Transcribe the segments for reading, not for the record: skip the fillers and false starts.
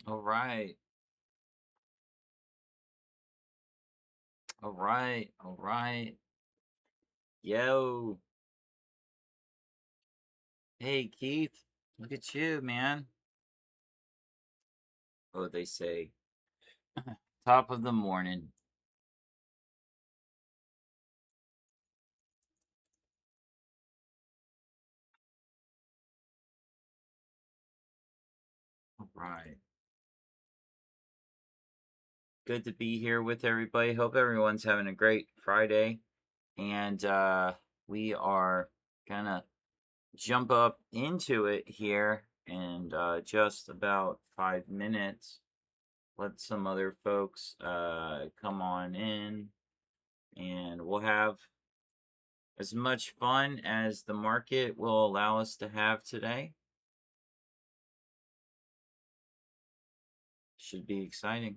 All right. All right. All right. Yo. Hey, Keith. Look at you, man. Oh, they say top of the morning. All right. Good to be here with everybody. Hope everyone's having a great Friday. And we are gonna jump up into it here in just about 5 minutes. Let some other folks come on in, and we'll have as much fun as the market will allow us to have today. Should be exciting.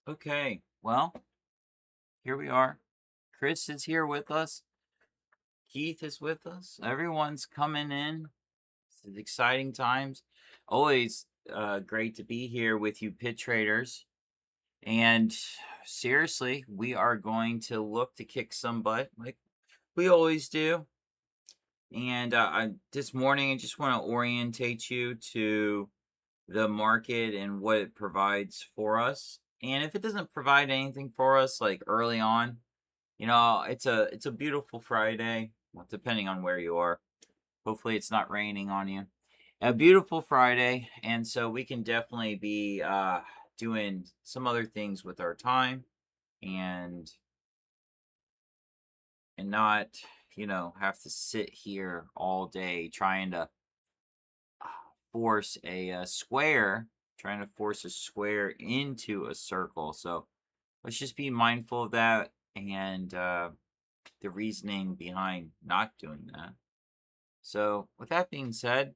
Okay, well, here we are. Chris is here with us. Keith is with us. Everyone's coming in. It's exciting times. Always great to be here with you, pit traders. And seriously, we are going to look to kick some butt like we always do. And this morning, I just want to orientate you to the market and what it provides for us. And if it doesn't provide anything for us, like early on, it's a beautiful Friday, well, depending on where you are. Hopefully, it's not raining on you. A beautiful Friday, and so we can definitely be doing some other things with our time, and not have to sit here all day trying to force a square, trying to force a square into a circle. So let's just be mindful of that, and the reasoning behind not doing that. So with that being said,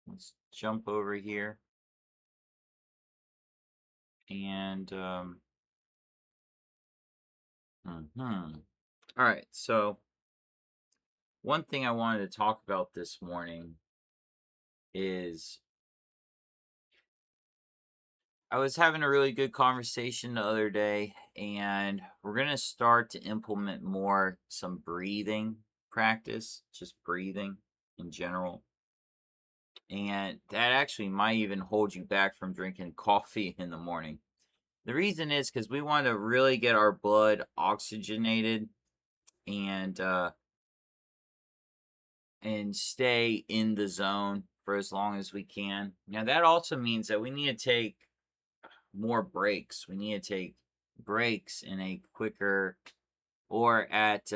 let's jump over here and all right. So one thing I wanted to talk about this morning is I was having a really good conversation the other day, and we're going to start to implement more some breathing practice, just breathing in general. And that actually might even hold you back from drinking coffee in the morning. The reason is because we want to really get our blood oxygenated and stay in the zone for as long as we can. Now that also means that we need to take more breaks. We need to take breaks in a quicker or at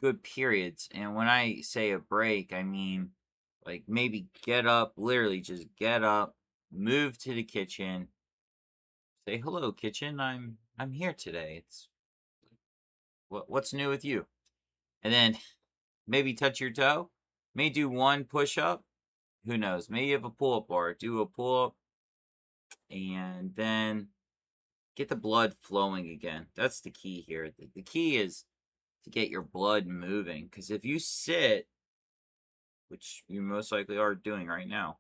good periods. And when I say a break, I mean like maybe get up, literally just get up, move to the kitchen, say hello kitchen, I'm here today. It's what's new with you? And then maybe touch your toe, may do one push up, who knows? Maybe you have a pull up bar, do a pull up, and then get the blood flowing again. That's the key here. The key is to get your blood moving, because if you sit, which you most likely are doing right now,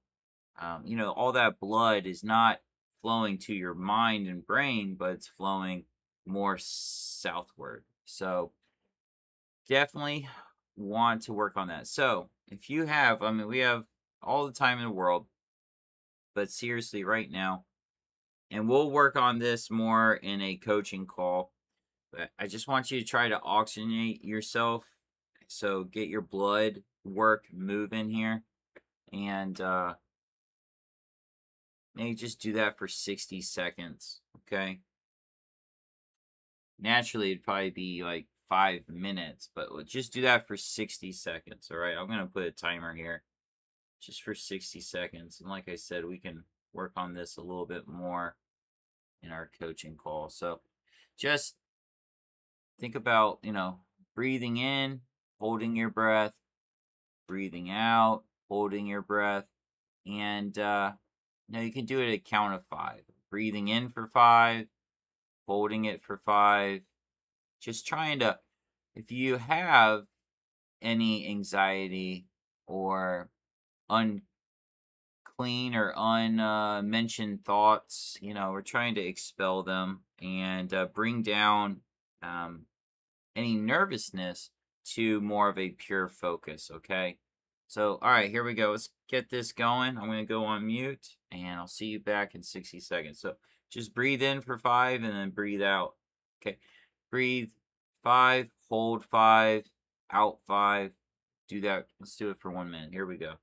all that blood is not flowing to your mind and brain, but it's flowing more southward. So definitely want to work on that. So if you have, I mean, we have all the time in the world, but seriously, right now, and we'll work on this more in a coaching call. But I just want you to try to oxygenate yourself. So get your blood work moving here. And maybe just do that for 60 seconds. Okay. Naturally, it'd probably be like 5 minutes, but we'll just do that for 60 seconds. All right. I'm going to put a timer here just for 60 seconds. And like I said, we can work on this a little bit more in our coaching call. So just think about, breathing in, holding your breath, breathing out, holding your breath. And, you can do it at a count of 5. Breathing in for 5, holding it for 5. Just trying to, if you have any anxiety or unclean or unmentioned thoughts, we're trying to expel them and bring down any nervousness to more of a pure focus, okay? So, all right, here we go. Let's get this going. I'm going to go on mute, and I'll see you back in 60 seconds. So just breathe in for 5 and then breathe out. Okay, breathe 5, hold 5, out 5. Do that. Let's do it for 1 minute. Here we go.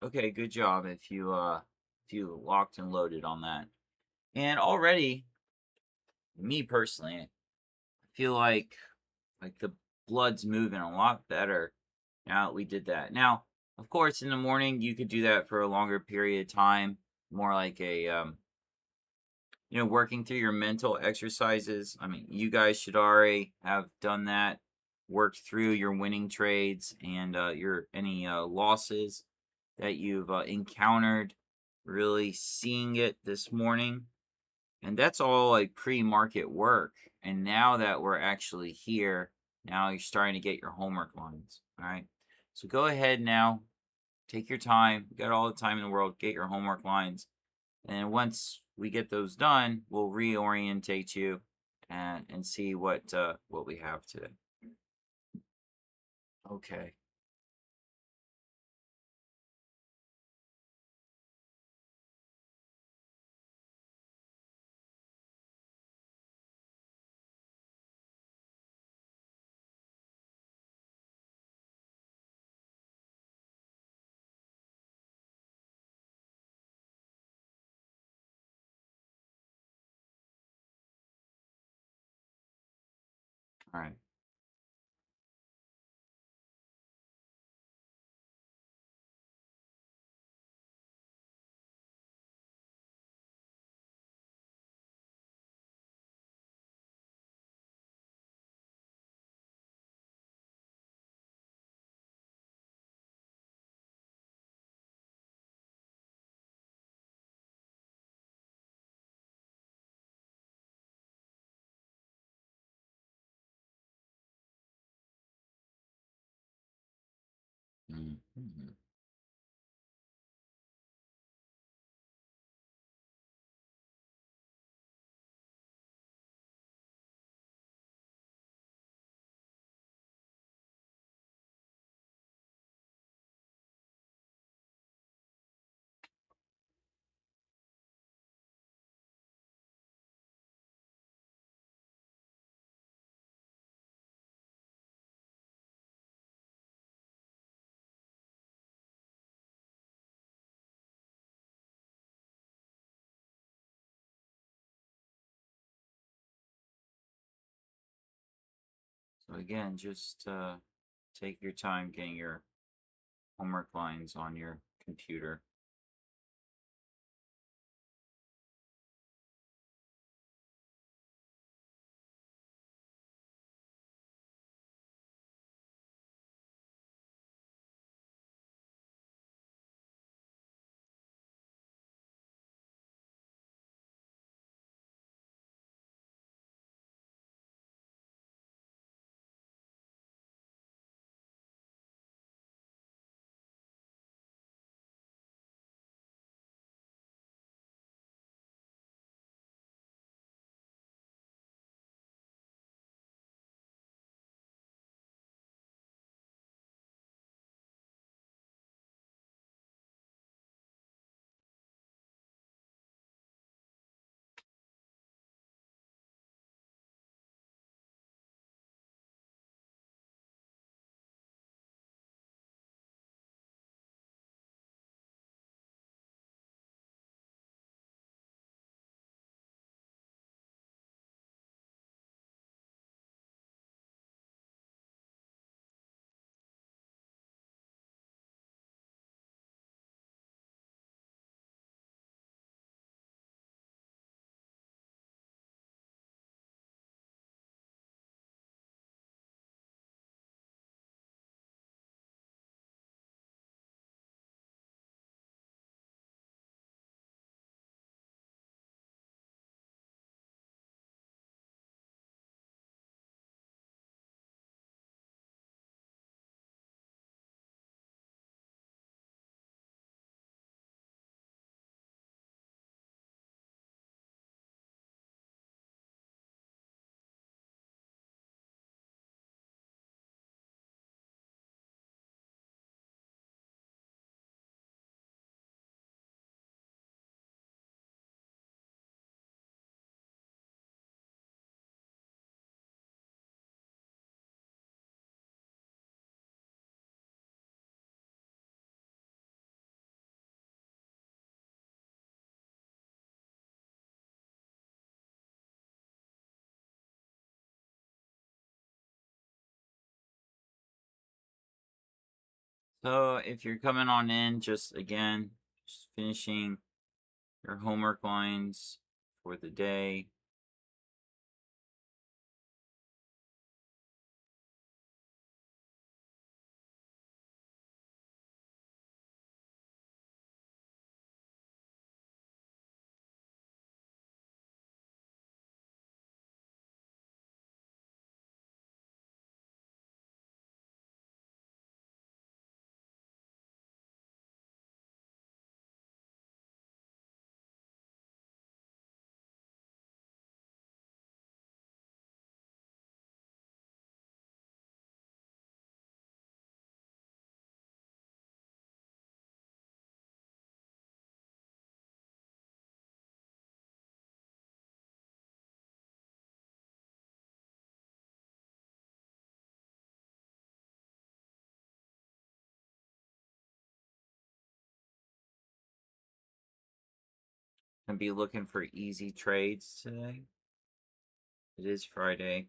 Okay, good job if you locked and loaded on that. And already, me personally, I feel like the blood's moving a lot better now that we did that. Now, of course, in the morning you could do that for a longer period of time, more like a working through your mental exercises. I mean, you guys should already have done that, worked through your winning trades and your any losses that you've encountered, really seeing it this morning. And that's all like pre-market work. And now that we're actually here, now you're starting to get your homework lines. All right. So go ahead now, take your time. You got all the time in the world, get your homework lines. And once we get those done, we'll reorientate you and see what we have today. Okay. All right. Mhm. So again, just take your time getting your homework lines on your computer. So if you're coming on in, just finishing your homework lines for the day. And be looking for easy trades today. It is Friday.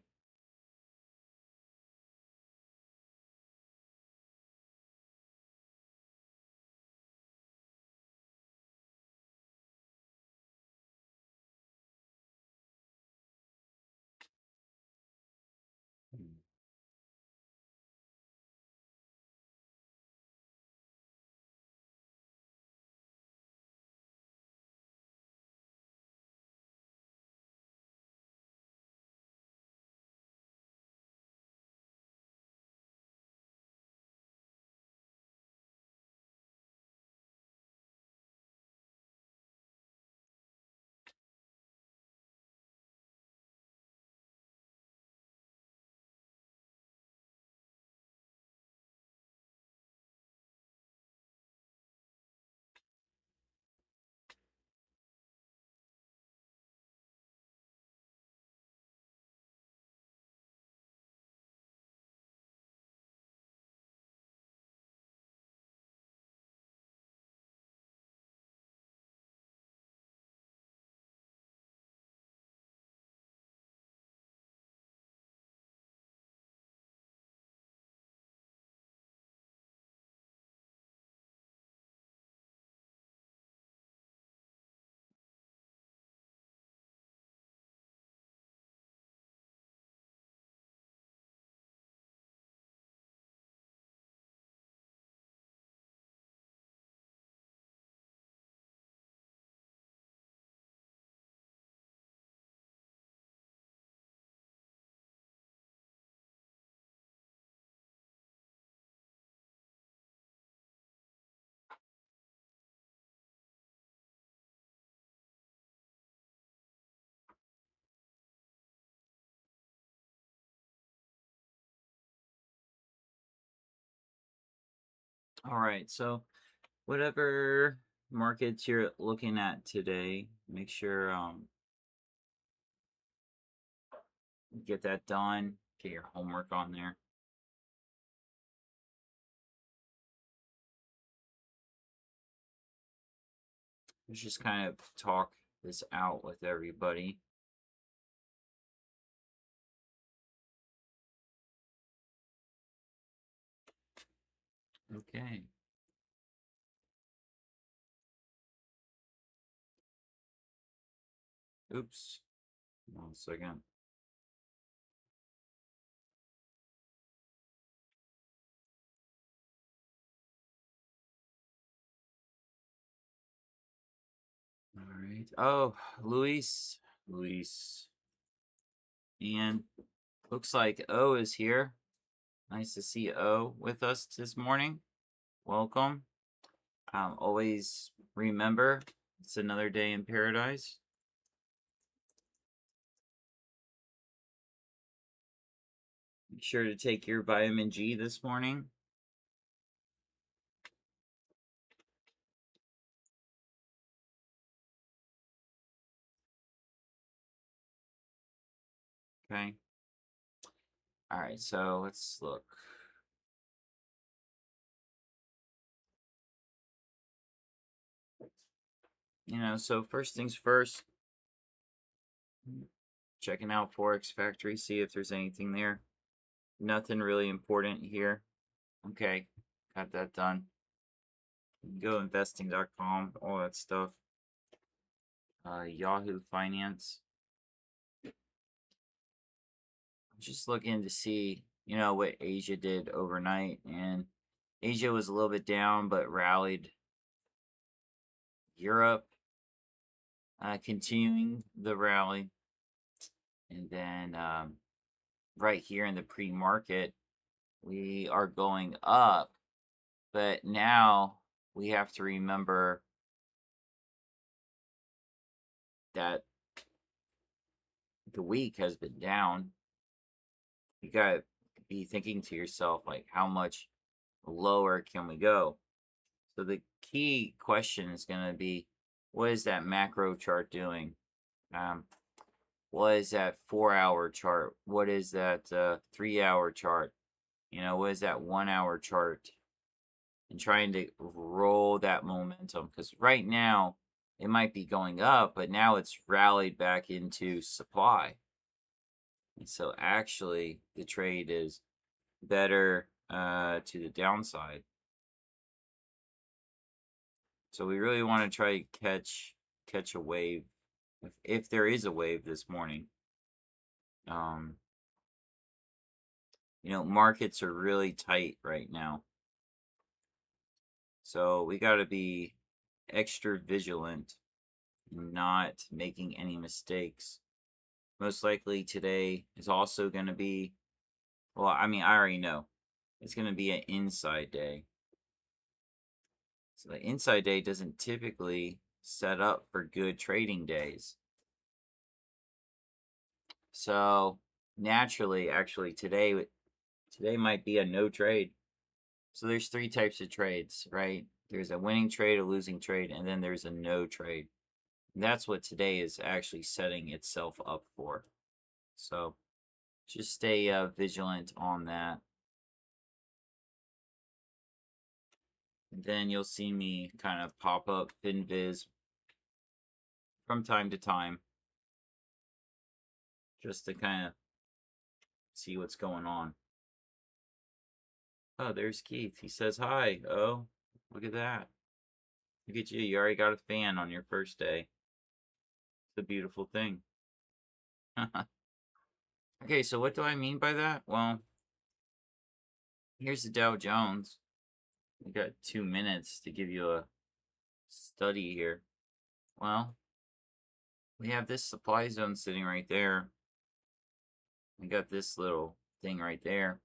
All right, so whatever markets you're looking at today, make sure get that done. Get your homework on there. Let's just kind of talk this out with everybody. Okay. Oops. 1 second. All right. Oh, Luis. And looks like O is here. Nice to see O with us this morning. Welcome. Always remember, it's another day in paradise. Be sure to take your vitamin G this morning. Okay. All right, so let's look. So first things first, checking out Forex Factory, see if there's anything there. Nothing really important here. Okay. got that done. GoInvesting.com, all that stuff. Yahoo Finance. I'm just looking to see, what Asia did overnight, and Asia was a little bit down, but rallied. Europe, continuing the rally. And then right here in the pre-market, we are going up. But now we have to remember that the week has been down. You got to be thinking to yourself, like, how much lower can we go? So the key question is going to be, what is that macro chart doing? What is that 4-hour chart? What is that 3-hour chart? What is that 1-hour chart? And trying to roll that momentum, because right now it might be going up, but now it's rallied back into supply. And so actually the trade is better to the downside. So we really want to try to catch a wave, if there is a wave this morning. Markets are really tight right now. So we got to be extra vigilant, not making any mistakes. Most likely today is also going to be, well, I already know. It's going to be an inside day. So the inside day doesn't typically set up for good trading days. So naturally, actually, today might be a no trade. So there's 3 types of trades, right? There's a winning trade, a losing trade, and then there's a no trade. And that's what today is actually setting itself up for. So just stay vigilant on that. And then you'll see me kind of pop up FinViz from time to time, just to kind of see what's going on. Oh, there's Keith. He says hi. Oh, look at that. Look at you. You already got a fan on your first day. It's a beautiful thing. Okay, so what do I mean by that? Well, here's the Dow Jones. We got 2 minutes to give you a study here. Well, we have this supply zone sitting right there. We got this little thing right there.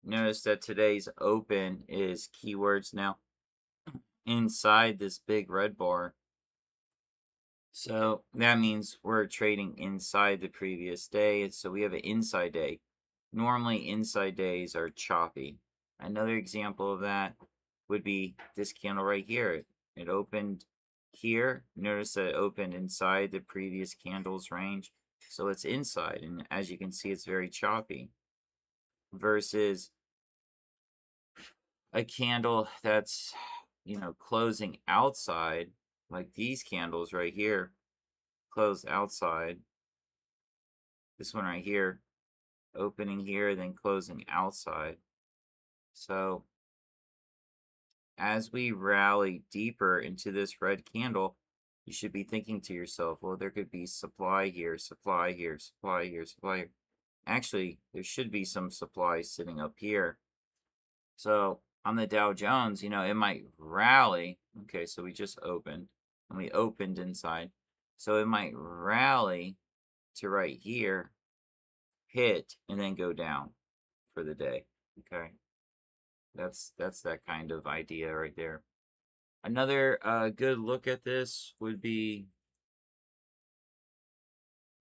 Notice that today's open is keywords now inside this big red bar. So that means we're trading inside the previous day. And so we have an inside day. Normally inside days are choppy. Another example of that would be this candle right here. It opened here. Notice that it opened inside the previous candle's range. So it's inside. And as you can see, it's very choppy. Versus a candle that's, closing outside, like these candles right here, close outside. This one right here, opening here, then closing outside. So as we rally deeper into this red candle, you should be thinking to yourself, well, there could be supply here, supply here, supply here, supply here. Actually, there should be some supply sitting up here. So on the Dow Jones, it might rally. Okay, so we just opened, and we opened inside. So it might rally to right here, hit, and then go down for the day. Okay, that's that kind of idea right there. Another good look at this would be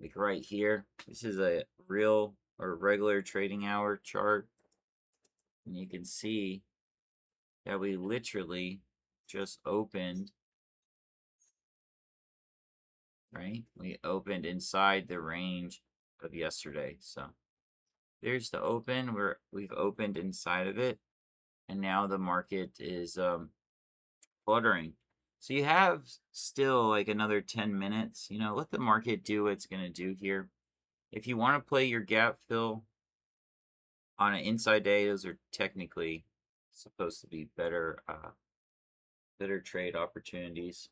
like right here. This is a real or regular trading hour chart, and you can see that we literally just opened, right? We opened inside the range of yesterday. So there's the open. We've opened inside of it, and now the market is fluttering. So you have still like another 10 minutes. Let the market do what it's going to do here. If you want to play your gap fill on an inside day, those are technically supposed to be better better trade opportunities.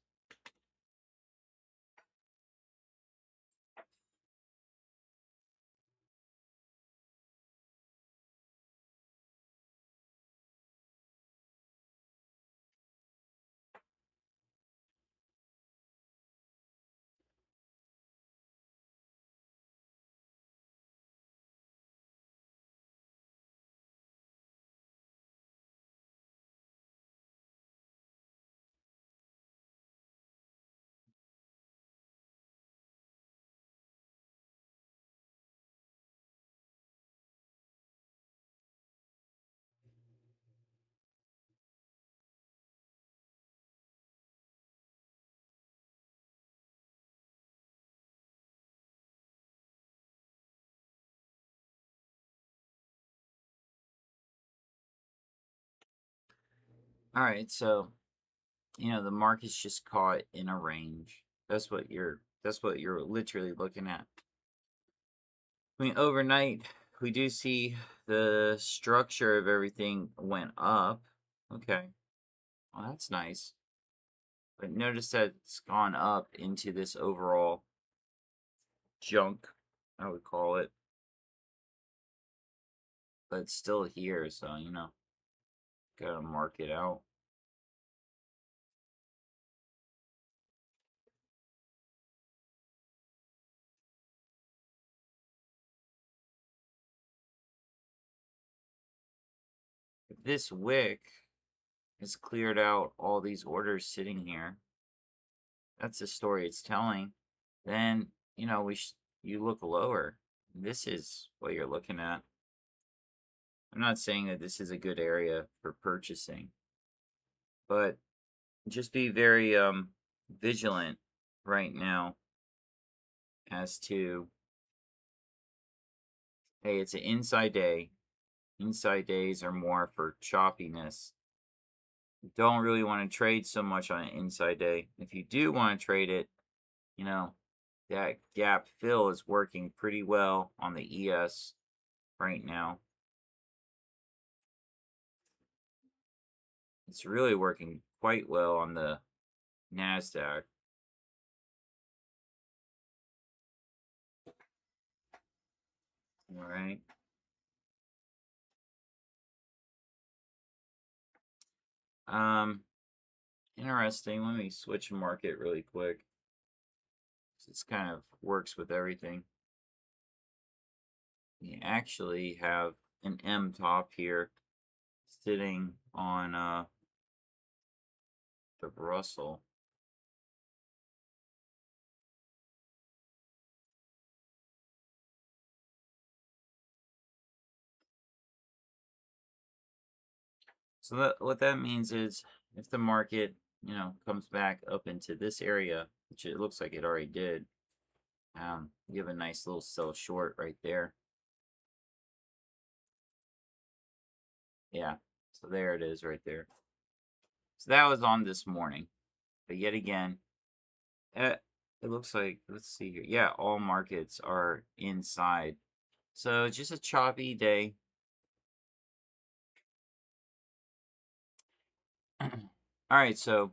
All right, so the market's just caught in a range. That's what you're literally looking at. I mean, overnight, we do see the structure of everything went up. Okay. Well, that's nice. But notice that it's gone up into this overall junk, I would call it. But it's still here, so, gotta mark it out. If this wick has cleared out all these orders sitting here, that's the story it's telling, then, you look lower. This is what you're looking at. I'm not saying that this is a good area for purchasing, but just be very vigilant right now as to, hey, it's an inside day. Inside days are more for choppiness. You don't really want to trade so much on an inside day. If you do want to trade it, that gap fill is working pretty well on the ES right now. It's really working quite well on the NASDAQ. All right. Interesting. Let me switch market really quick. This kind of works with everything. We actually have an M top here sitting on the Russell. So what that means is if the market, comes back up into this area, which it looks like it already did, you have a nice little sell short right there. Yeah, so there it is right there. So that was on this morning. But yet again, it looks like, let's see here. Yeah, all markets are inside. So just a choppy day. All right, so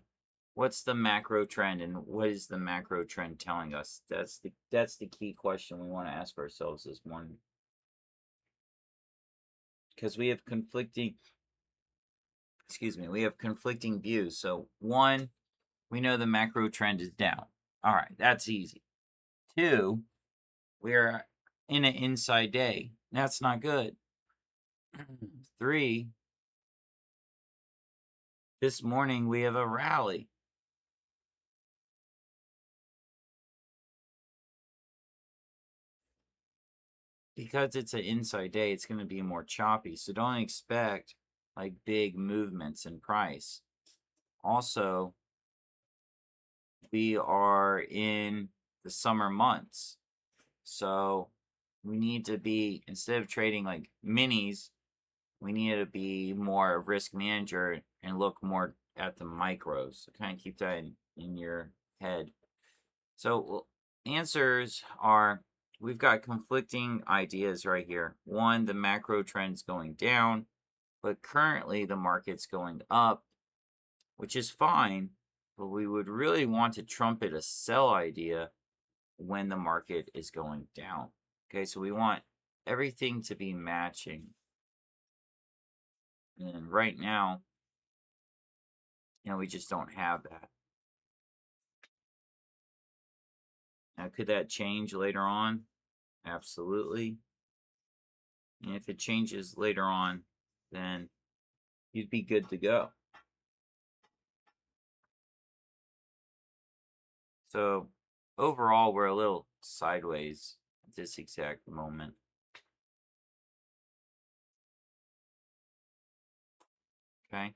what's the macro trend and what is the macro trend telling us? That's the key question we want to ask ourselves this morning. Because we have conflicting views. So one, we know the macro trend is down. All right, that's easy. Two, we're in an inside day. That's not good. Three, this morning we have a rally. Because it's an inside day, it's going to be more choppy. So don't expect like big movements in price. Also, we are in the summer months. So we need to be, instead of trading like minis, we need to be more a risk manager and look more at the micros. So kind of keep that in your head. So answers are, we've got conflicting ideas right here. One, the macro trend's going down. But currently the market's going up, which is fine, but we would really want to trumpet a sell idea when the market is going down. Okay, so we want everything to be matching. And right now, we just don't have that. Now, could that change later on? Absolutely. And if it changes later on, then you'd be good to go. So overall, we're a little sideways at this exact moment. Okay.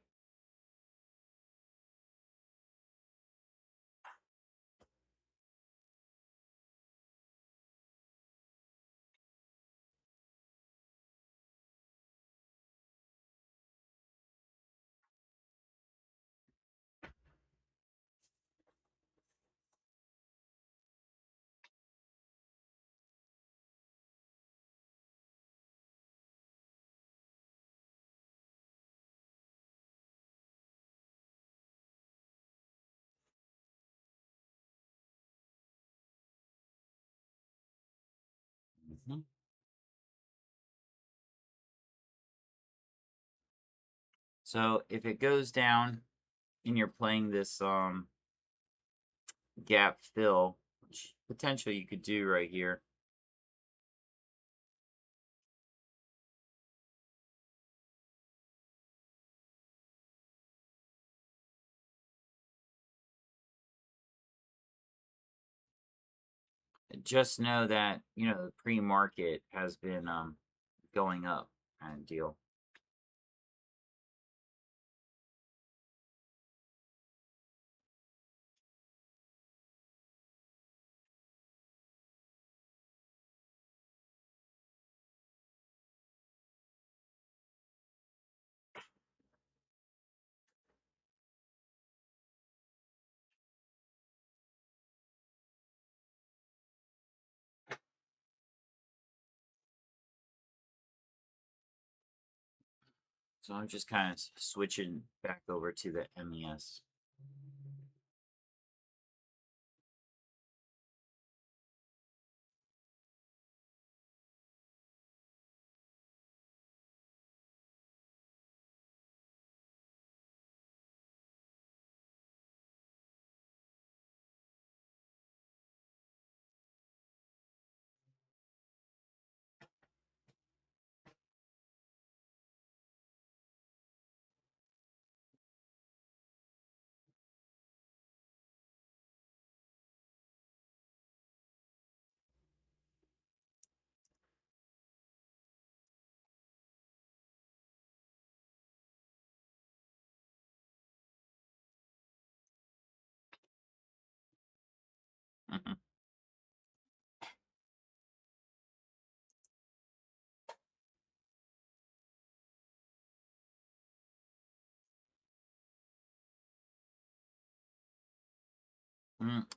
Mhm. So if it goes down and you're playing this gap fill, which potentially you could do right here. Just know that, the pre-market has been going up kind of deal. So I'm just kind of switching back over to the MES.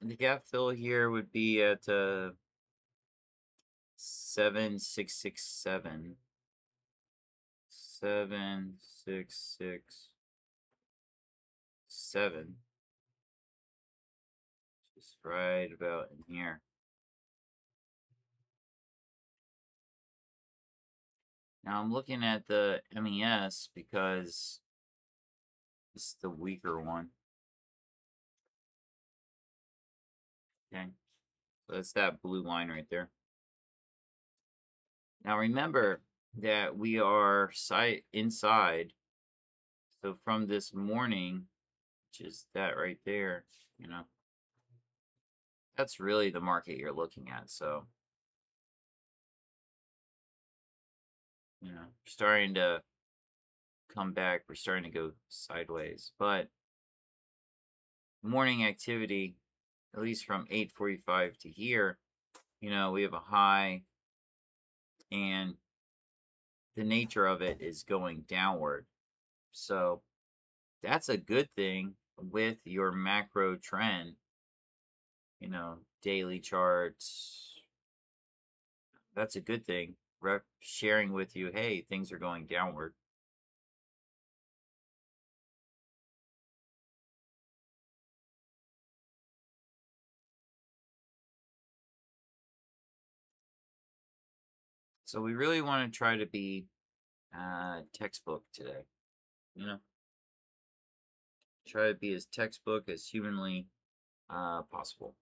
The gap fill here would be at 7667. 7667. Just right about in here. Now I'm looking at the MES because it's the weaker one. Okay. So that's that blue line right there. Now remember that we are inside. So from this morning, which is that right there, that's really the market you're looking at. So, starting to come back. We're starting to go sideways. But morning activity, at least from 8:45 to here, we have a high, and the nature of it is going downward. So that's a good thing with your macro trend, daily charts. That's a good thing. Sharing with you, hey, things are going downward. So we really want to try to be textbook today, you know? Try to be as textbook as humanly possible.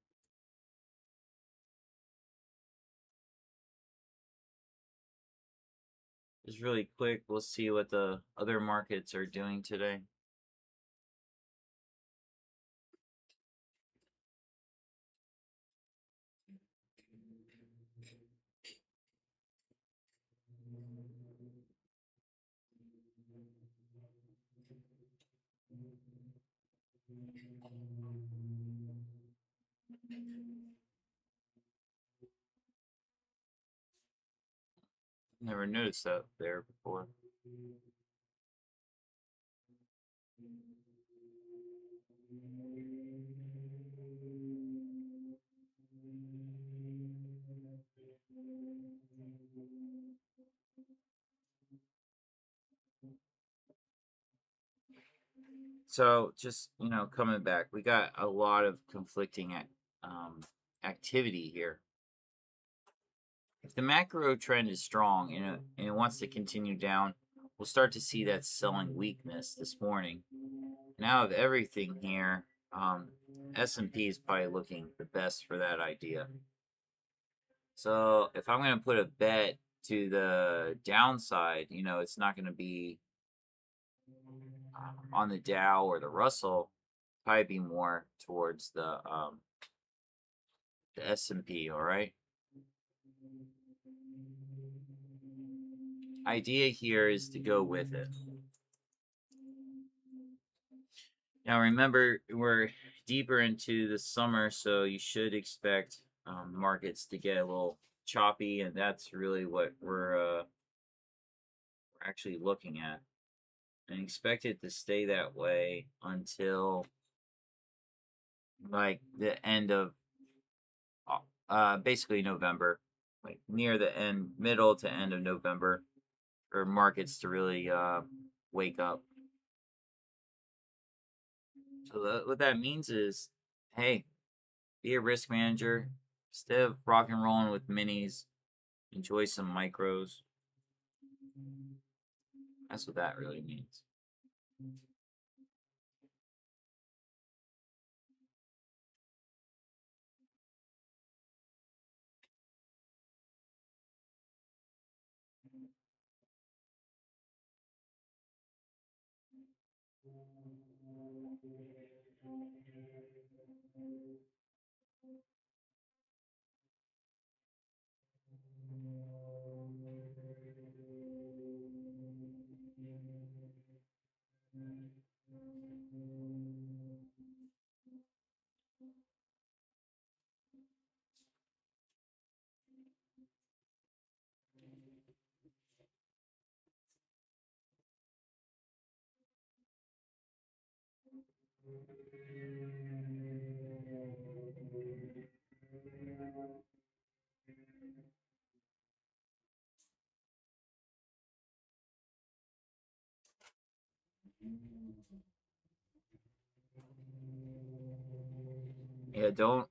Just really quick, we'll see what the other markets are doing today. Never noticed that there before. So just, coming back, we got a lot of conflicting activity here. If the macro trend is strong, and it wants to continue down, we'll start to see that selling weakness this morning. Now of everything here, S&P is probably looking the best for that idea. So if I'm going to put a bet to the downside, it's not going to be on the Dow or the Russell, probably be more towards the S&P, all right? Idea here is to go with it. Now remember, we're deeper into the summer, so you should expect markets to get a little choppy, and that's really what we're actually looking at. And expect it to stay that way until like the end of basically November, like near the end, middle to end of November, for markets to really wake up. So what that means is, hey, be a risk manager. Instead of rock and rolling with minis, enjoy some micros. That's what that really means. Yeah, don't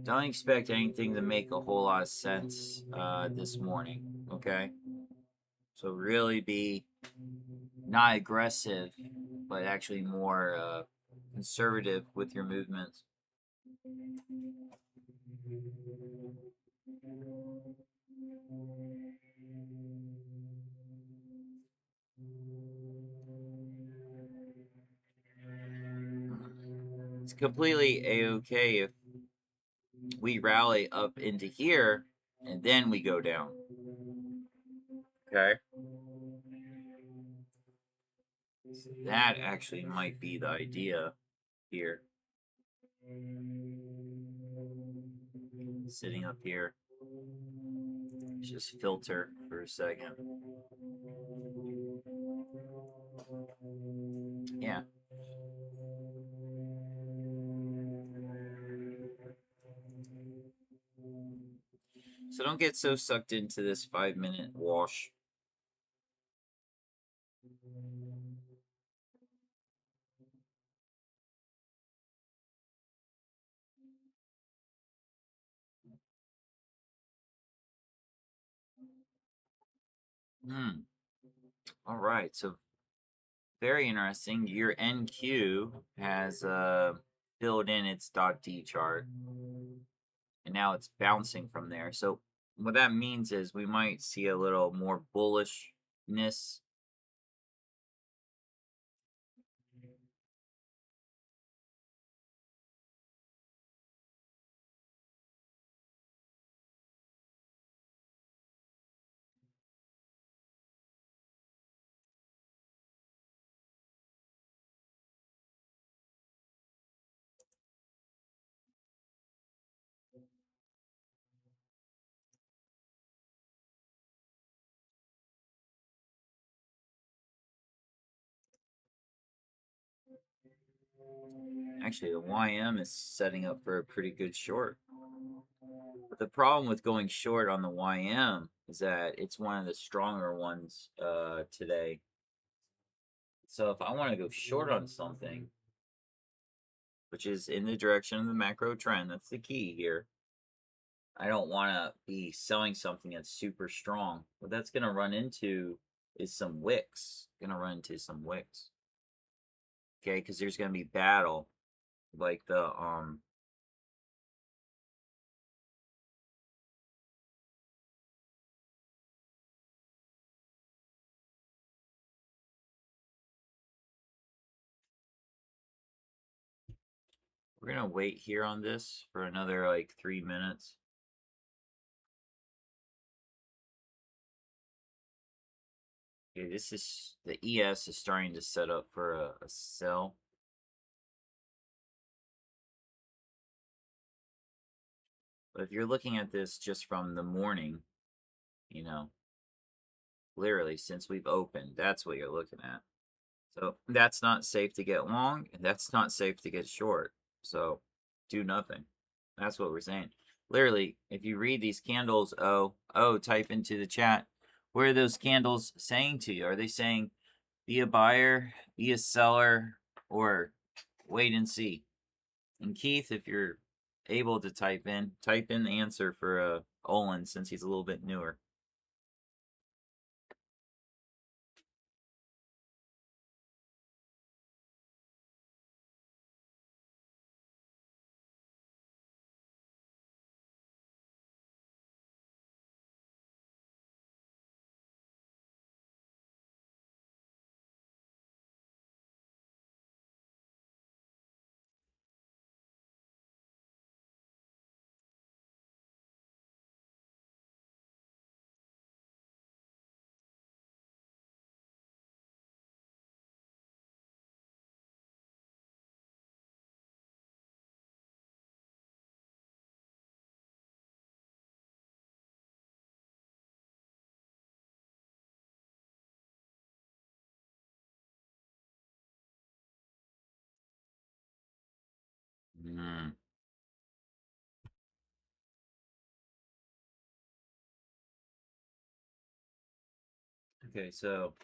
don't expect anything to make a whole lot of sense this morning. Okay, so really be not aggressive, but actually more conservative with your movements. It's completely a-okay if we rally up into here and then we go down. Okay? So that actually might be the idea here. Sitting up here. Just filter for a second. Yeah. So don't get so sucked into this 5-minute wash. Hmm. All right. So very interesting. Your NQ has filled in its .D chart, and now it's bouncing from there. So what that means is we might see a little more bullishness. Actually, the YM is setting up for a pretty good short. But the problem with going short on the YM is that it's one of the stronger ones today. So if I want to go short on something, which is in the direction of the macro trend, that's the key here. I don't want to be selling something that's super strong. What that's going to run into is some wicks. Going to run into some wicks. Okay, because there's going to be battle, like the we're gonna wait here on this for another like 3 minutes. Okay, this is the ES is starting to set up for a sell. But if you're looking at this just from the morning, you know, literally since we've opened, that's what you're looking at. So that's not safe to get long, and that's not safe to get short. So do nothing. That's what we're saying. Literally, if you read these candles, type into the chat, what are those candles saying to you? Are they saying be a buyer, be a seller, or wait and see? And Keith, if you're able to type in the answer for Olin since he's a little bit newer. Mm. Okay, so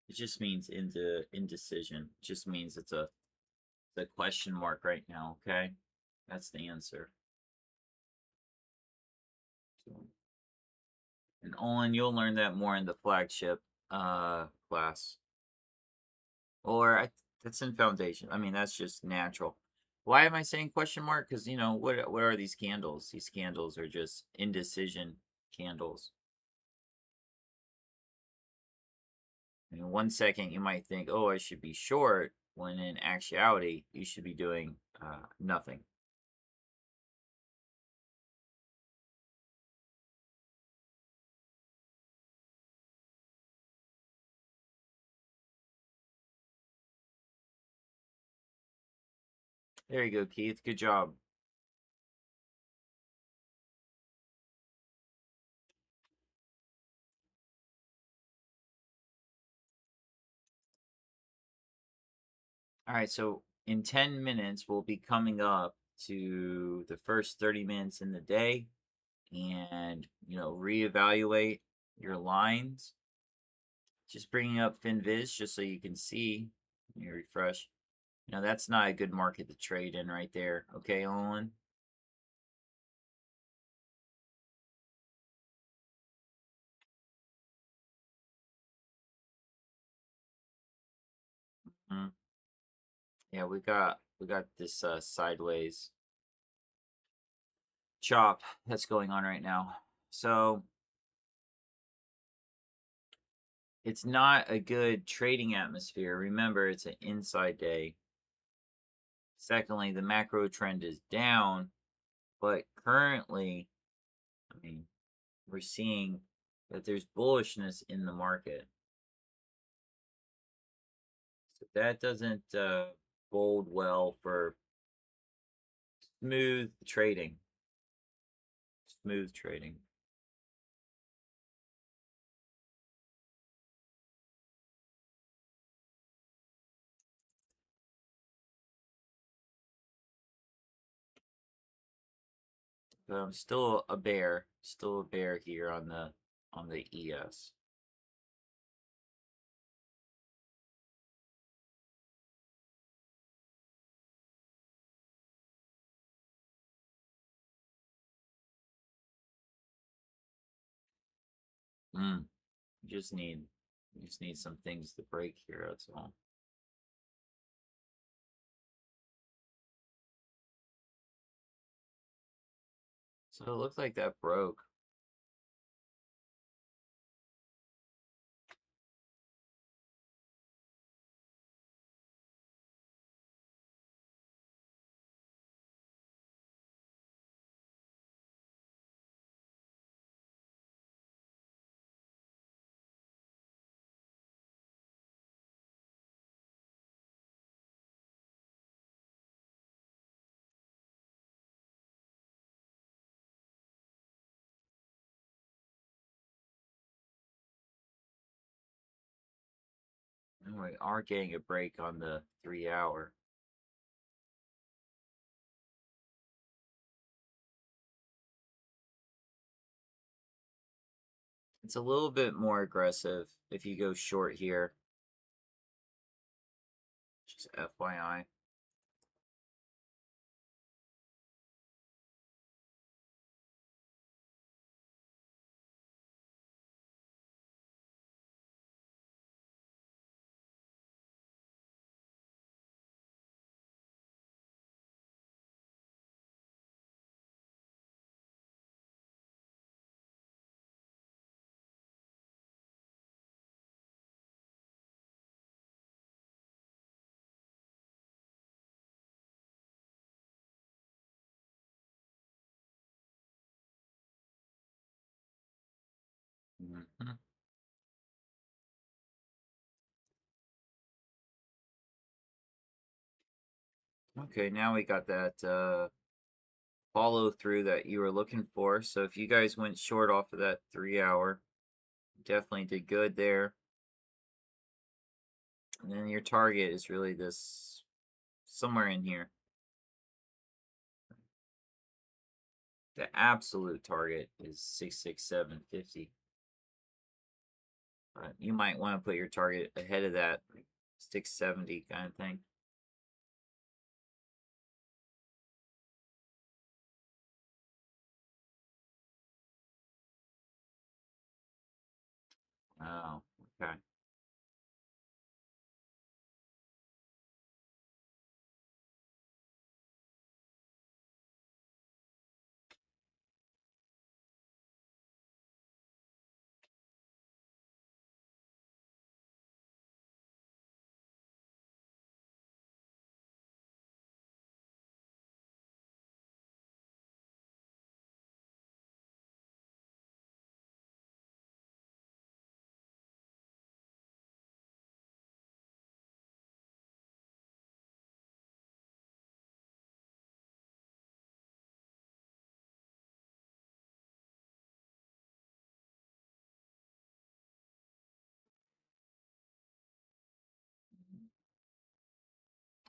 it just means indecision. It just means it's a question mark right now. Okay, that's the answer. So, and Olin, you'll learn that more in the flagship class, or that's in foundation. I mean, that's just natural. Why am I saying question mark? Because you know what are these candles? These candles are just indecision candles. In 1 second, you might think, "Oh, I should be short," when in actuality, you should be doing nothing. There you go, Keith. Good job. All right, so in 10 minutes, we'll be coming up to the first 30 minutes in the day and, reevaluate your lines. Just bringing up FinViz just so you can see. Let me refresh. That's not a good market to trade in right there. Okay, Owen? Yeah, we got this sideways chop that's going on right now. So it's not a good trading atmosphere. Remember, it's an inside day. Secondly, the macro trend is down, but currently, I mean, we're seeing that there's bullishness in the market. So that doesn't bode well for smooth trading. Smooth trading. Still a bear. Still a bear here on the ES. Mm. You just need some things to break here, that's all. So it looks like that broke. And we are getting a break on the 3 hour. It's a little bit more aggressive if you go short here. Just FYI. Mhm. Okay, now we got that follow through that you were looking for. So if you guys went short off of that 3 hour, definitely did good there. And then your target is really this somewhere in here. The absolute target is 667.50. But you might want to put your target ahead of that 670 kind of thing. Oh, okay.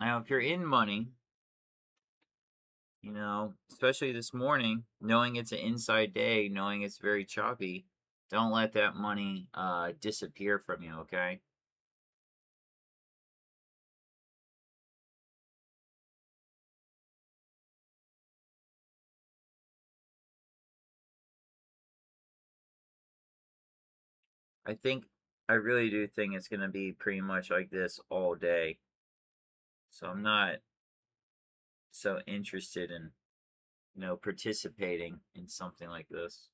Now, if you're in money, especially this morning, knowing it's an inside day, knowing it's very choppy, don't let that money disappear from you, okay? I really do think it's going to be pretty much like this all day. So I'm not so interested in, participating in something like this.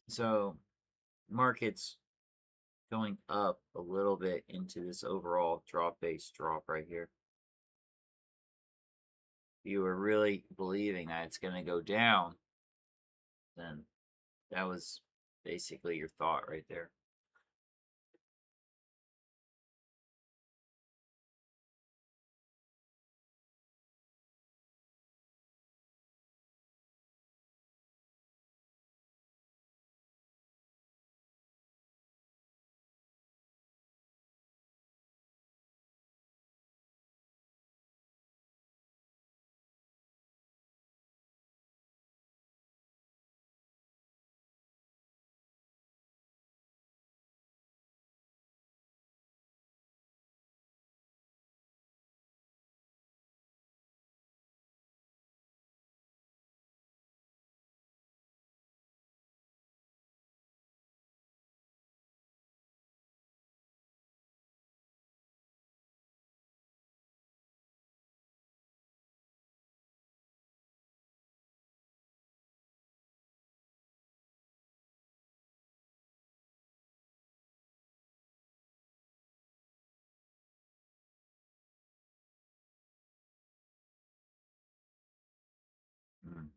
So markets going up a little bit into this overall drop-based drop right here. If you were really believing that it's going to go down, then that was basically your thought right there. Mm.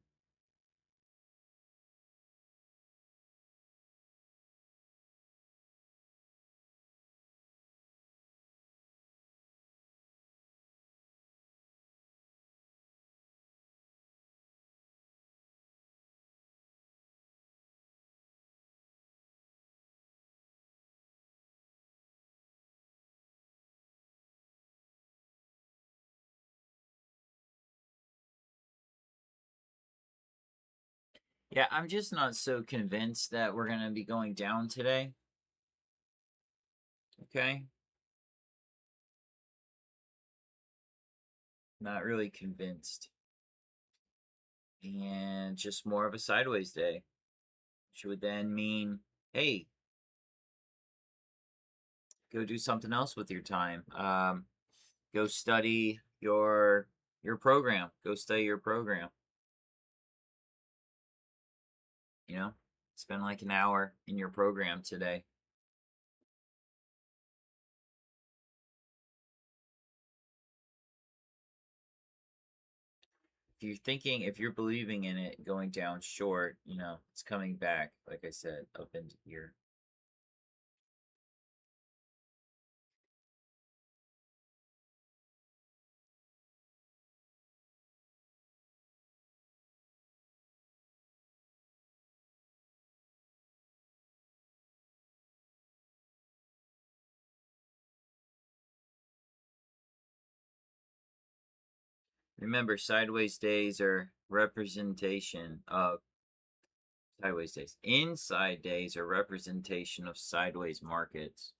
Yeah, I'm just not so convinced that we're going to be going down today. Okay? Not really convinced. And just more of a sideways day, which would then mean, hey, go do something else with your time. Go study your program. Go study your program. You know, spend like an hour in your program today. If you're believing in it going down short, it's coming back, like I said, up into here. Remember, sideways days are representation of sideways days. Inside days are representation of sideways markets.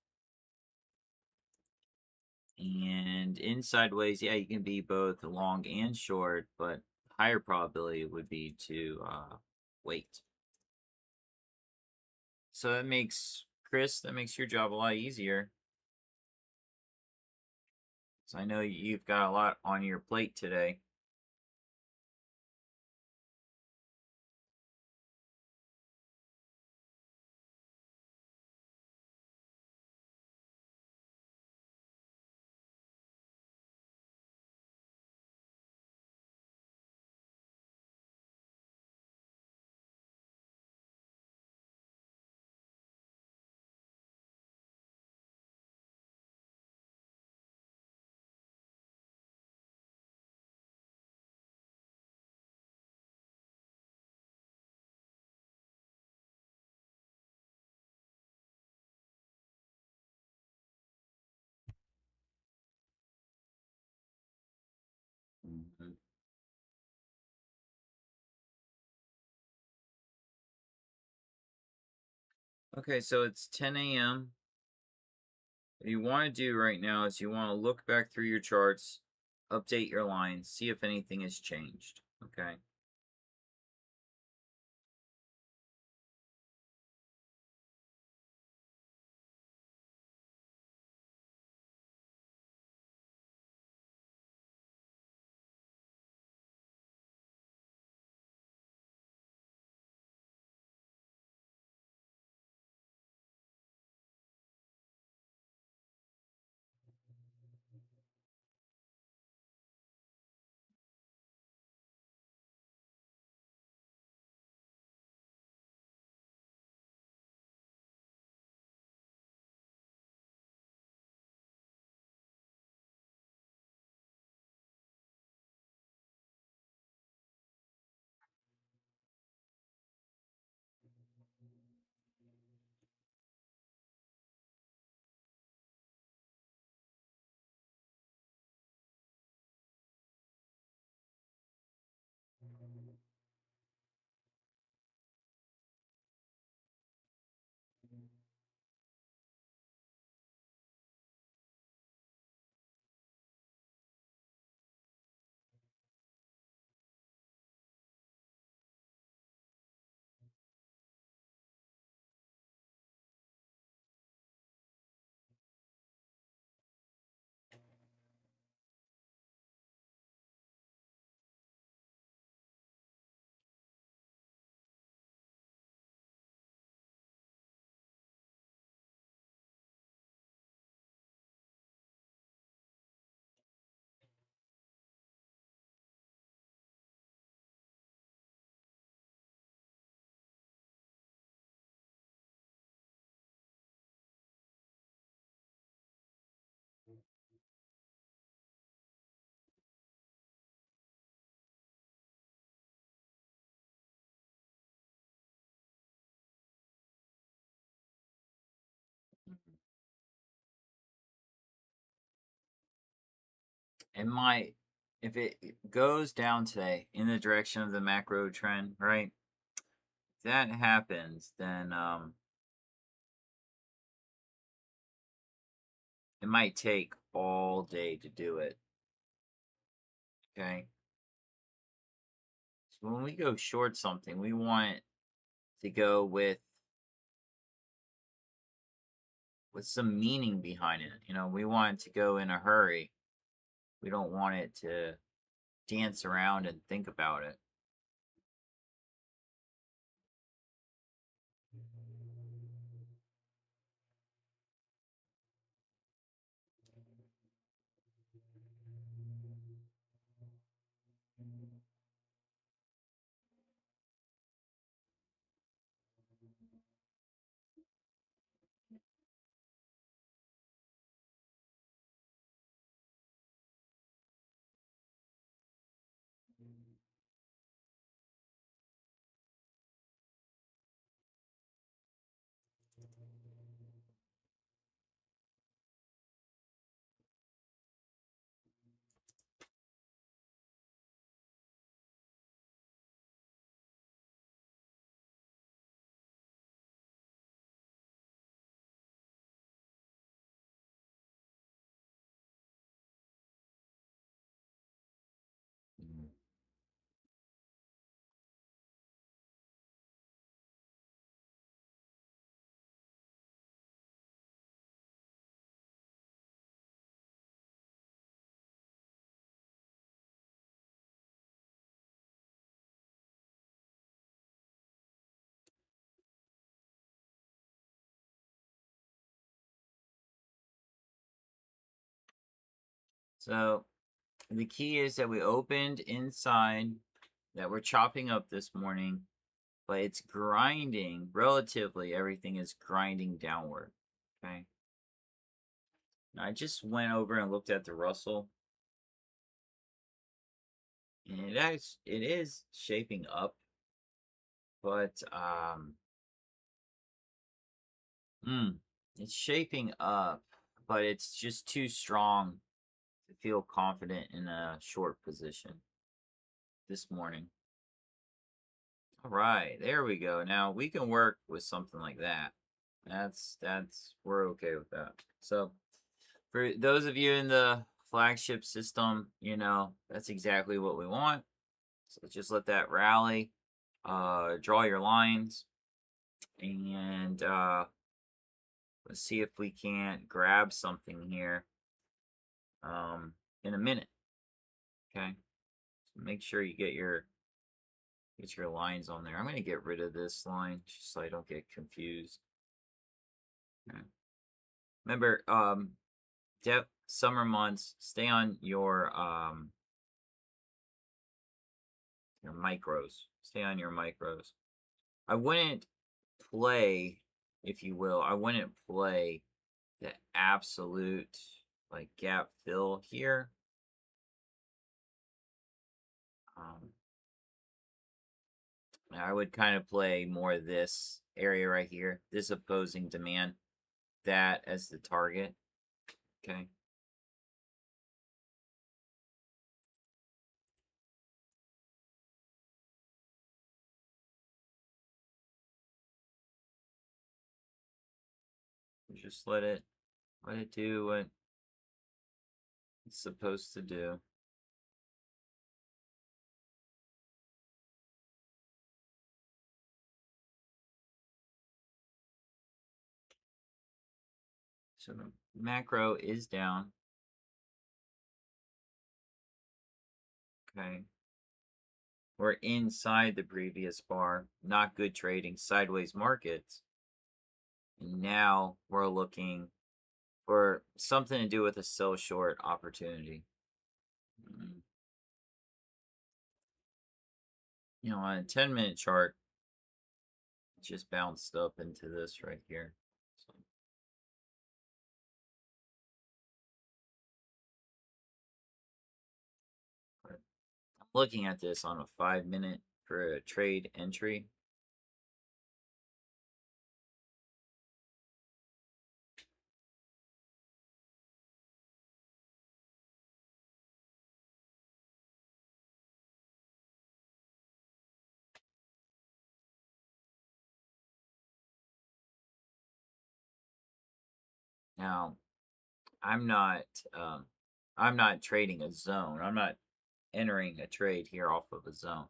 And in sideways, yeah, you can be both long and short, but higher probability would be to wait. So that makes, Chris, that makes your job a lot easier. So I know you've got a lot on your plate today. Okay, so it's 10 a.m. What you want to do right now is you want to look back through your charts, update your lines, see if anything has changed. Okay. It might, if it goes down today in the direction of the macro trend, right? If that happens, then it might take all day to do it. Okay. So when we go short something, we want to go with some meaning behind it. You know, we want it to go in a hurry. We don't want it to dance around and think about it. Mm. So the key is that we opened inside, that we're chopping up this morning, but it's grinding relatively. Everything is grinding downward. Okay. Now, I just went over and looked at the Russell, and it is shaping up, but it's shaping up, but it's just too strong to feel confident in a short position this morning. All right, there we go. Now we can work with something like that. We're okay with that. So for those of you in the flagship system, you know, that's exactly what we want. So just let that rally. Draw your lines, and let's see if we can't grab something here in a minute. Okay, so make sure you get your lines on there. I'm going to get rid of this line just so I don't get confused. Okay. Remember, summer months, stay on your micros. Stay on your micros. I wouldn't play, if you will, I wouldn't play the absolute like gap fill here. I would kind of play more this area right here, this opposing demand, that as the target. Okay. Just let it do what it's supposed to do. So the macro is down. Okay. We're inside the previous bar. Not good trading, sideways markets. And now we're looking for something to do with a sell short opportunity. You know, on a 10-minute chart, it just bounced up into this right here. So, I'm looking at this on a 5-minute for a trade entry. Now, I'm not trading a zone. I'm not entering a trade here off of a zone.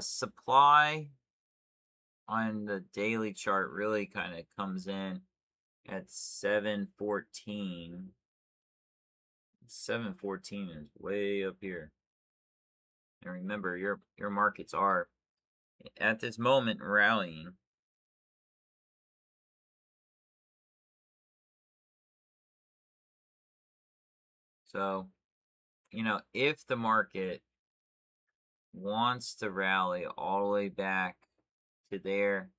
Supply on the daily chart really kind of comes in at 714. 714 is way up here. And remember, your markets are at this moment rallying. So, you know, if the market wants to rally all the way back to there,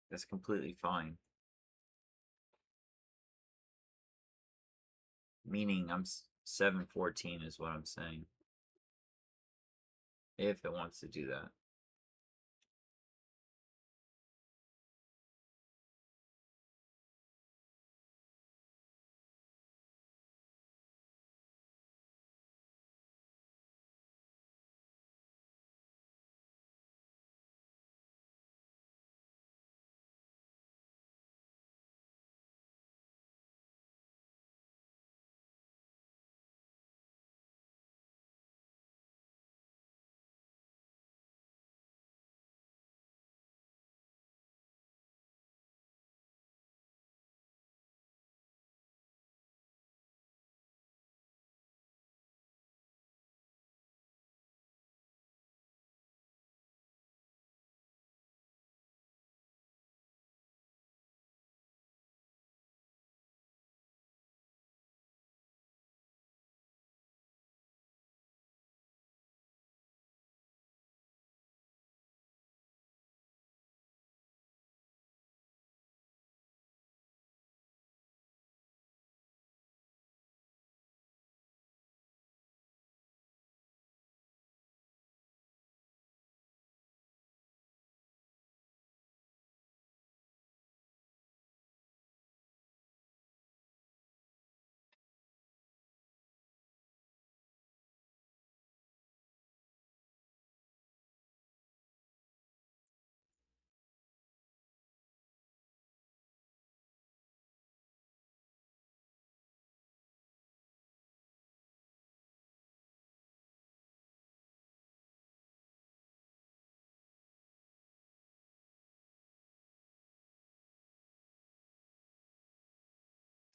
that's completely fine. Meaning 714 is what I'm saying. If it wants to do that.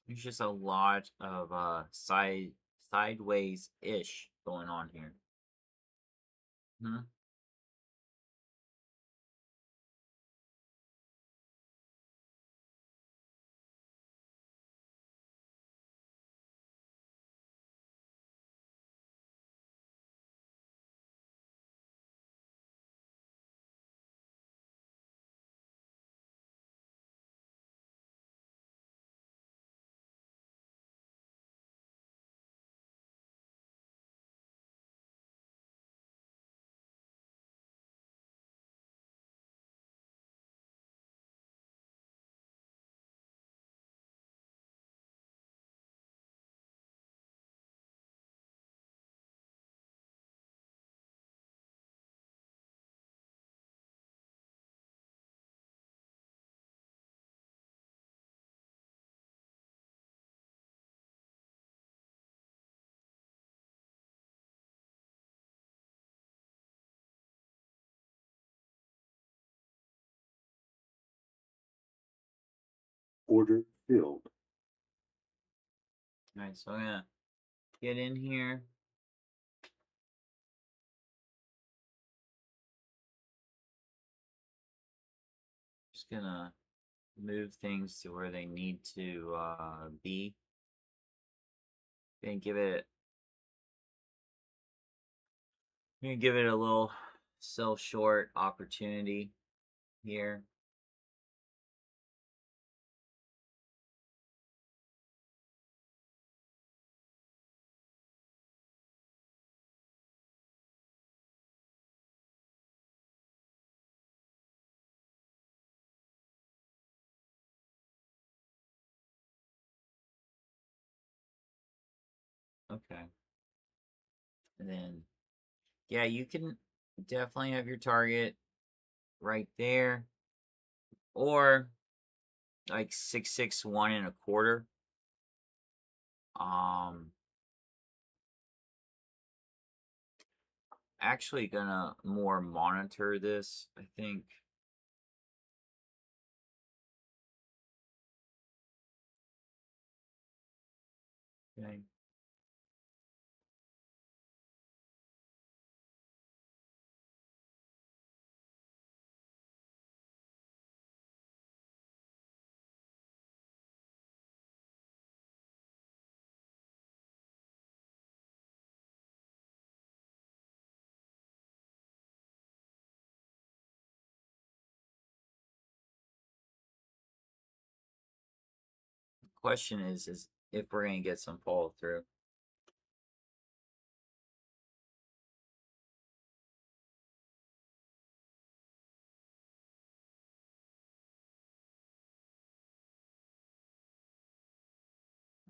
There's just a lot of sideways-ish going on here. Hmm. Order filled. All right, so I'm gonna get in here. Just gonna move things to where they need to be. Gonna give it a little sell short opportunity here. Okay. And then yeah, you can definitely have your target right there, or like 661 and a quarter. Um, actually gonna more monitor this, I think. Okay. Question is if we're gonna get some follow through.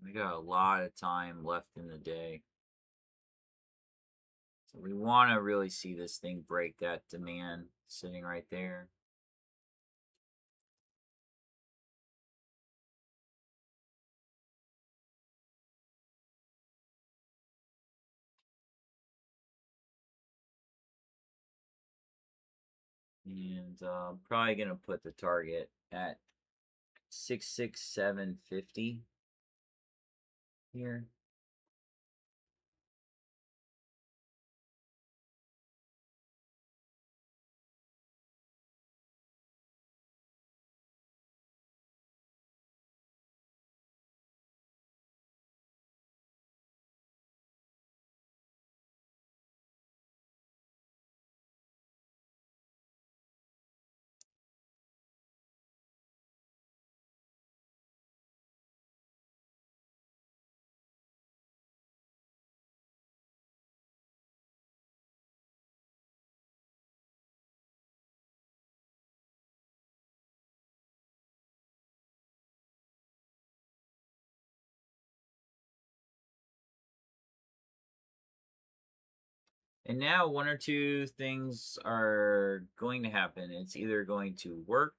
We got a lot of time left in the day. So we want to really see this thing break that demand sitting right there. And I'm probably going to put the target at 66750 here. And now one or two things are going to happen. It's either going to work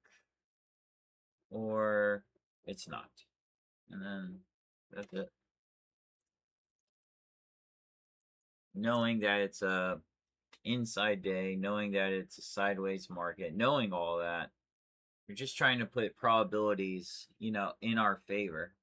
or it's not. And then that's it. Knowing that it's a inside day, knowing that it's a sideways market, knowing all that, you're just trying to put probabilities, in our favor.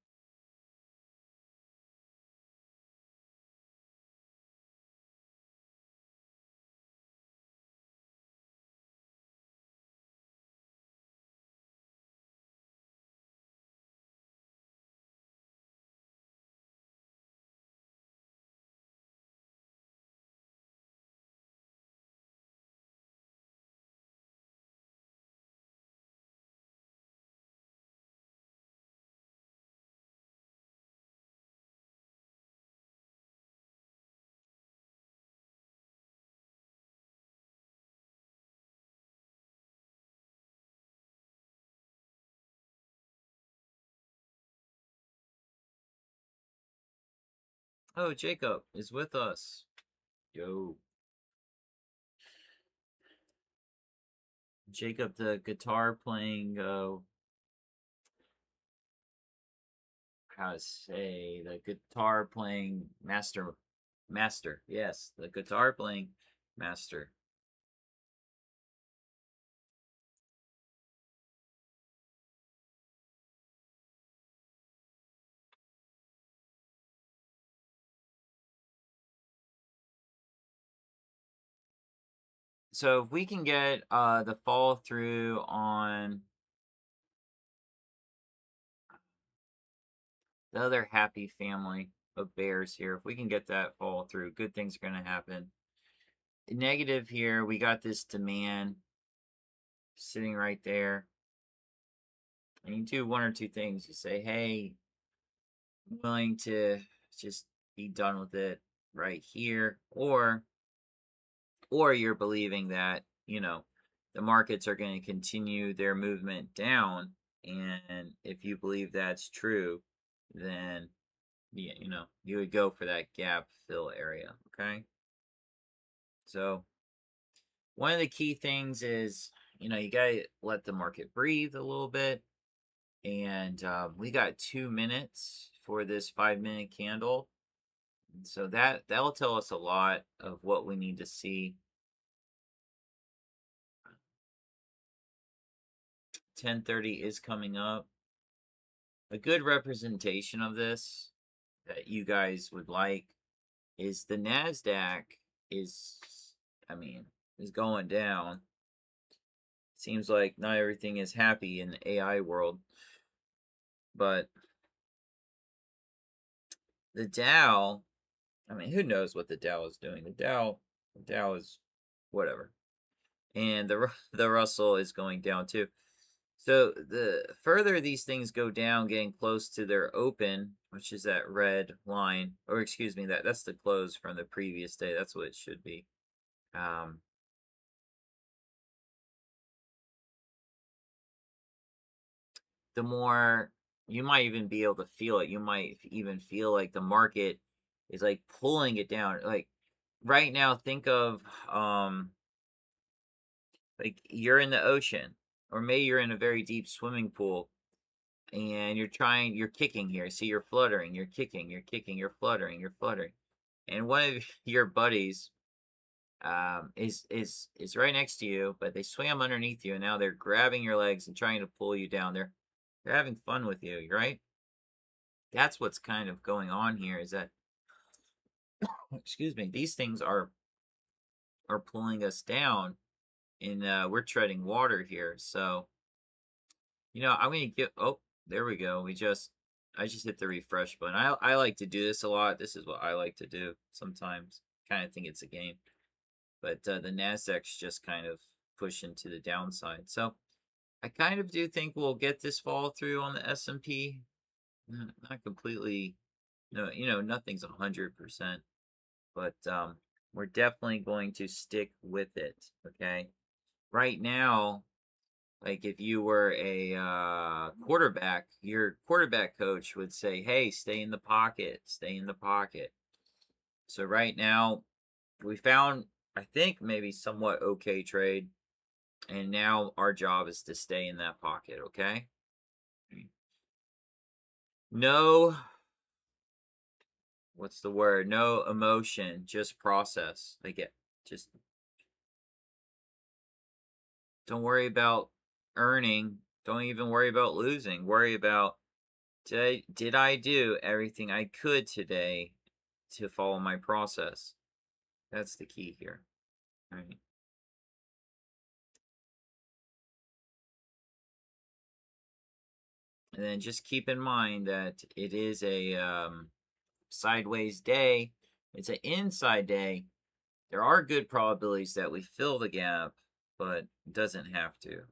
Oh, Jacob is with us. Yo. Jacob, the guitar playing, how to say, the guitar playing master. Master, yes, the guitar playing master. So if we can get the fall through on the other happy family of bears here, if we can get that fall through, good things are going to happen. Negative here, we got this demand sitting right there. And you do one or two things. You say, hey, I'm willing to just be done with it right here. Or you're believing that, the markets are going to continue their movement down. And if you believe that's true, then you would go for that gap fill area. Okay. So one of the key things is, you got to let the market breathe a little bit. And we got 2 minutes for this 5-minute candle. And so that'll tell us a lot of what we need to see. 10:30 is coming up. A good representation of this that you guys would like is the NASDAQ is, I mean, is going down. Seems like not everything is happy in the AI world, but the Dow, I mean, who knows what the Dow is doing? The Dow is whatever, and the Russell is going down too. So the further these things go down, getting close to their open, which is that red line, or excuse me, that's the close from the previous day. That's what it should be. Um, the more you might even be able to feel it. You might even feel like the market is like pulling it down. Like right now, think of like you're in the ocean, or maybe you're in a very deep swimming pool, and you're kicking here. See, you're fluttering, you're kicking, you're kicking, you're fluttering, you're fluttering, and one of your buddies is right next to you, but they swam underneath you, and now they're grabbing your legs and trying to pull you down. They're having fun with you, right? That's what's kind of going on here. Is that excuse me? These things are pulling us down, and we're treading water here. So I'm gonna get. Oh, there we go. I just hit the refresh button. I like to do this a lot. This is what I like to do sometimes. Kind of think it's a game, but the Nasdaq's just kind of pushing to the downside. So I kind of do think we'll get this fall through on the S&P. Not completely. No, nothing's 100%, but we're definitely going to stick with it. Okay. Right now, like if you were a quarterback, your quarterback coach would say, "Hey, stay in the pocket, stay in the pocket." So right now, we found, I think, maybe somewhat okay trade, and now our job is to stay in that pocket. Okay. No, what's the word? No emotion, just process. Just don't worry about earning. Don't even worry about losing. Worry about did I do everything I could today to follow my process? That's the key here. Right. And then just keep in mind that it is a sideways day. It's an inside day. There are good probabilities that we fill the gap, but it doesn't have to.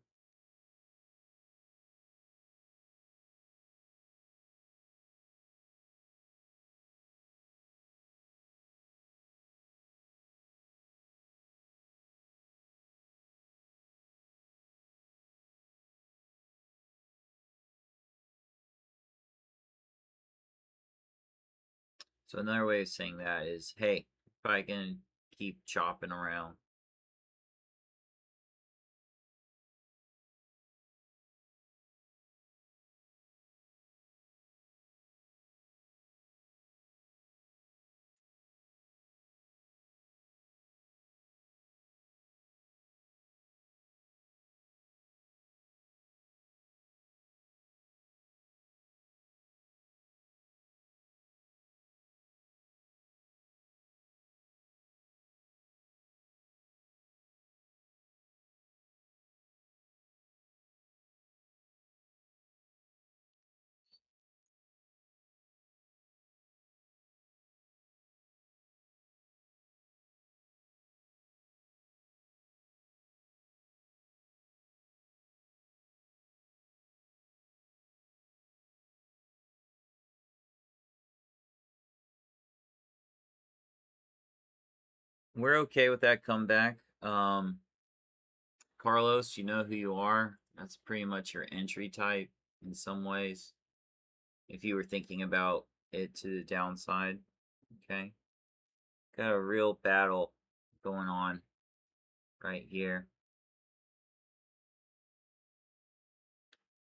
So another way of saying that is, hey, probably gonna keep chopping around. We're okay with that comeback. Carlos, you know who you are. That's pretty much your entry type in some ways. If you were thinking about it to the downside, okay? Got a real battle going on right here.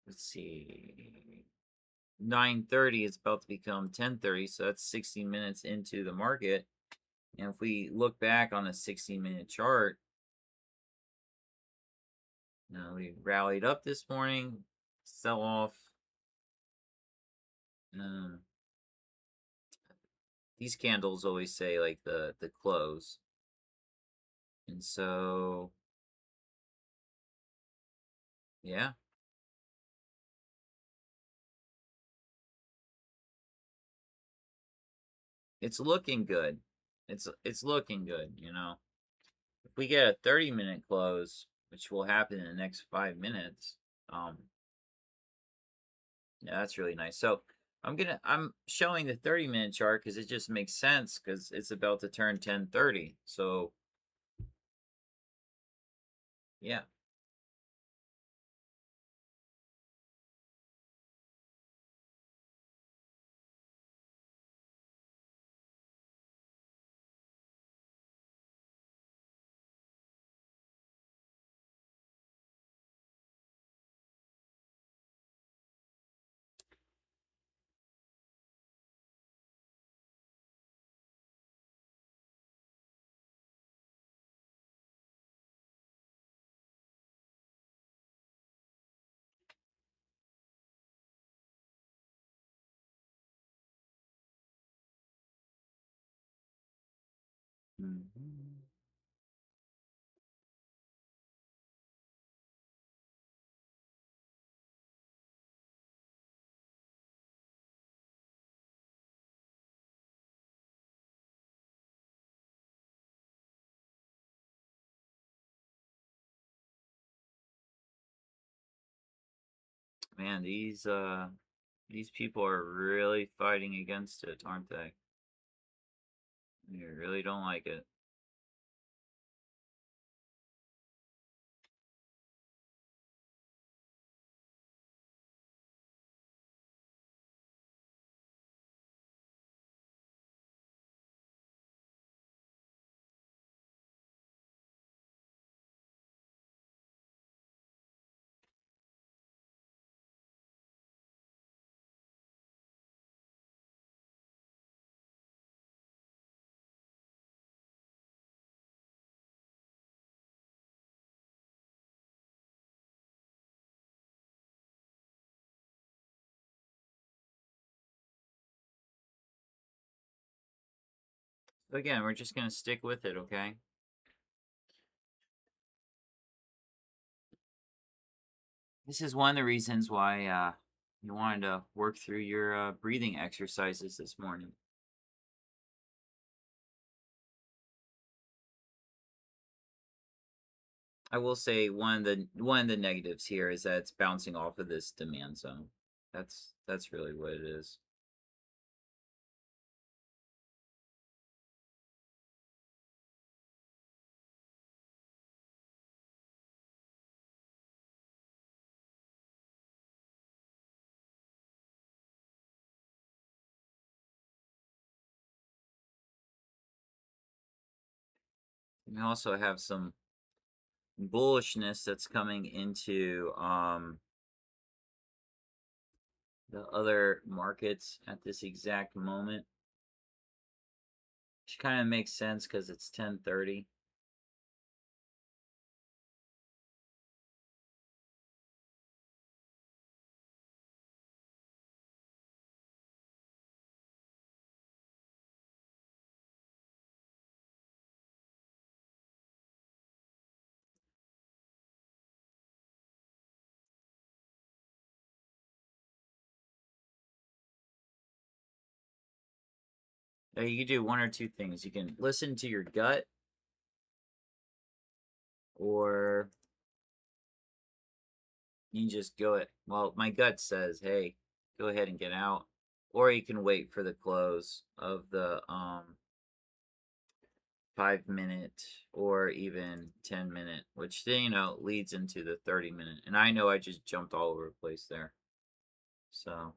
Let's see. 9:30 is about to become 10:30, so that's 16 minutes into the market. And if we look back on a 16-minute chart, we rallied up this morning, sell off. These candles always say like the close, and so yeah, it's looking good. It's looking good. If we get a 30-minute close, which will happen in the next 5 minutes, yeah, that's really nice. So I'm showing the 30-minute chart because it just makes sense because it's about to turn 10:30. So yeah. Mhm. Man, these people are really fighting against it, aren't they? They really don't like it. So again, we're just gonna stick with it, okay? This is one of the reasons why you wanted to work through your breathing exercises this morning. I will say one of the negatives here is that it's bouncing off of this demand zone. That's really what it is. We also have some bullishness that's coming into the other markets at this exact moment, which kind of makes sense because it's 10:30. You can do one or two things. You can listen to your gut, or you can just go it. Well, my gut says, hey, go ahead and get out. Or you can wait for the close of the 5 minute or even 10 minute, which then, leads into the 30 minute. And I know I just jumped all over the place there. So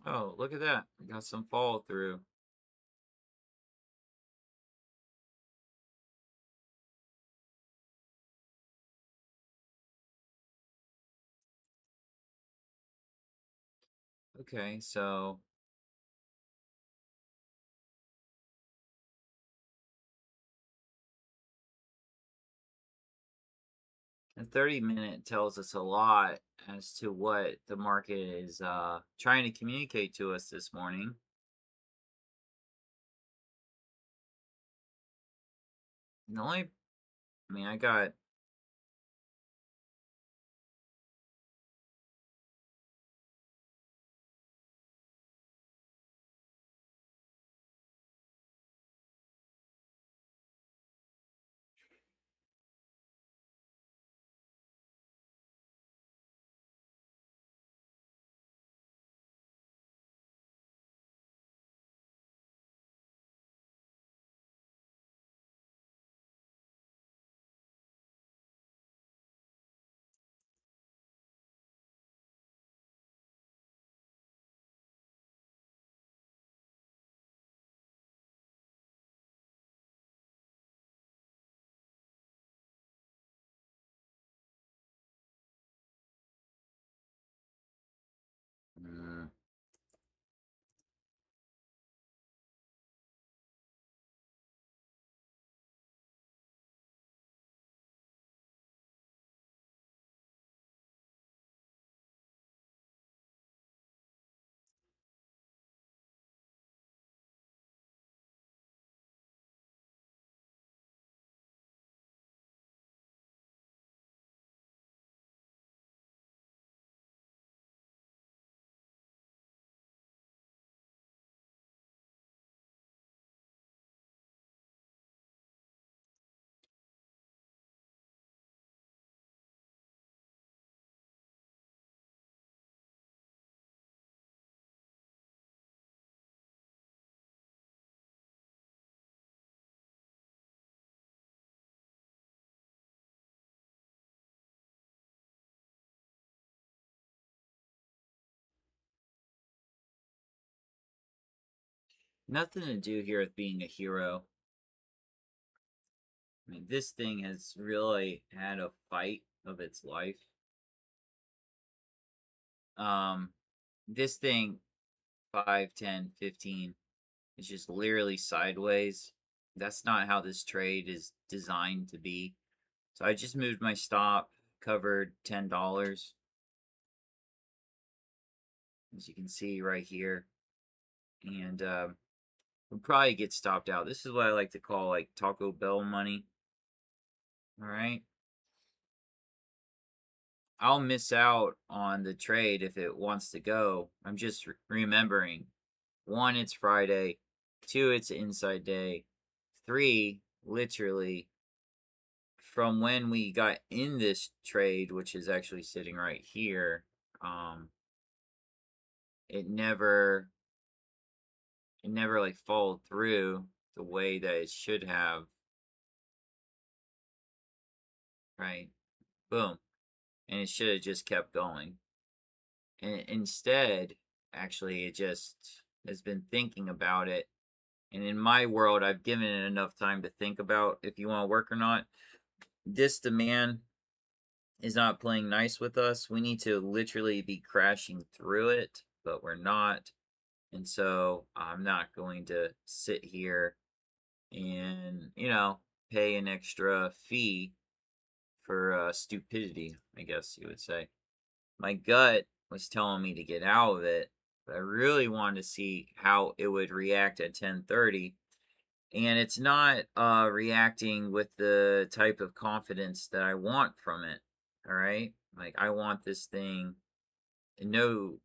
oh, look at that. We got some follow through. Okay, so a 30 minute tells us a lot as to what the market is trying to communicate to us this morning. And the only, I mean, I got mm, nothing to do here with being a hero. I mean, this thing has really had a fight of its life. Um, this thing 5, 10, 15. It's just literally sideways. That's not how this trade is designed to be. So I just moved my stop, covered $10, as you can see right here. And we'll probably get stopped out. This is what I like to call like Taco Bell money. All right. I'll miss out on the trade if it wants to go. I'm just remembering. 1, it's Friday. 2, it's inside day. 3, literally, from when we got in this trade, which is actually sitting right here, it never like followed through the way that it should have. Right? Boom. And it should have just kept going. And instead, actually, it just has been thinking about it. And in my world, I've given it enough time to think about if you want to work or not. This demand is not playing nice with us. We need to literally be crashing through it, but we're not. And so I'm not going to sit here and, pay an extra fee for stupidity, I guess you would say. My gut was telling me to get out of it, but I really wanted to see how it would react at 10:30. And it's not reacting with the type of confidence that I want from it. All right? Like I want this thing, no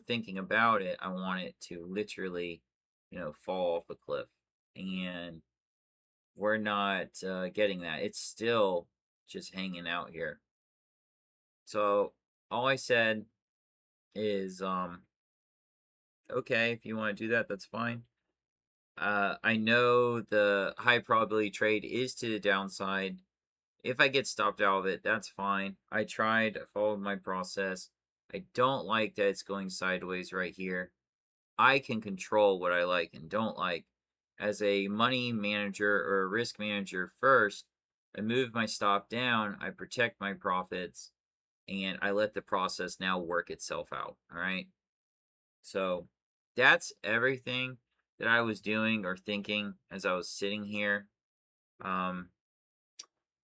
thinking about it. I want it to literally, fall off a cliff. And we're not getting that. It's still just hanging out here. So all I said is, okay, if you want to do that, that's fine. I know the high probability trade is to the downside. If I get stopped out of it, that's fine. I tried, I followed my process. I don't like that it's going sideways right here. I can control what I like and don't like. As a money manager or a risk manager first, I move my stop down, I protect my profits, and I let the process now work itself out. All right. So that's everything that I was doing or thinking as I was sitting here. Um,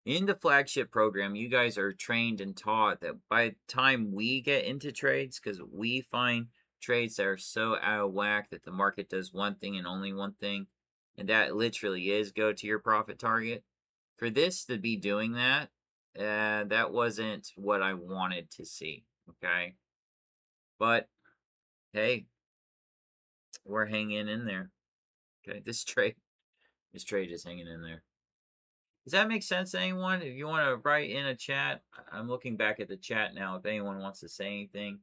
in the flagship program, you guys are trained and taught that by the time we get into trades, because we find trades that are so out of whack that the market does one thing and only one thing, and that literally is go to your profit target. For this to be doing that, that wasn't what I wanted to see. Okay. But hey, we're hanging in there. Okay. This trade is hanging in there. Does that make sense to anyone? If you want to write in a chat, I'm looking back at the chat now. If anyone wants to say anything.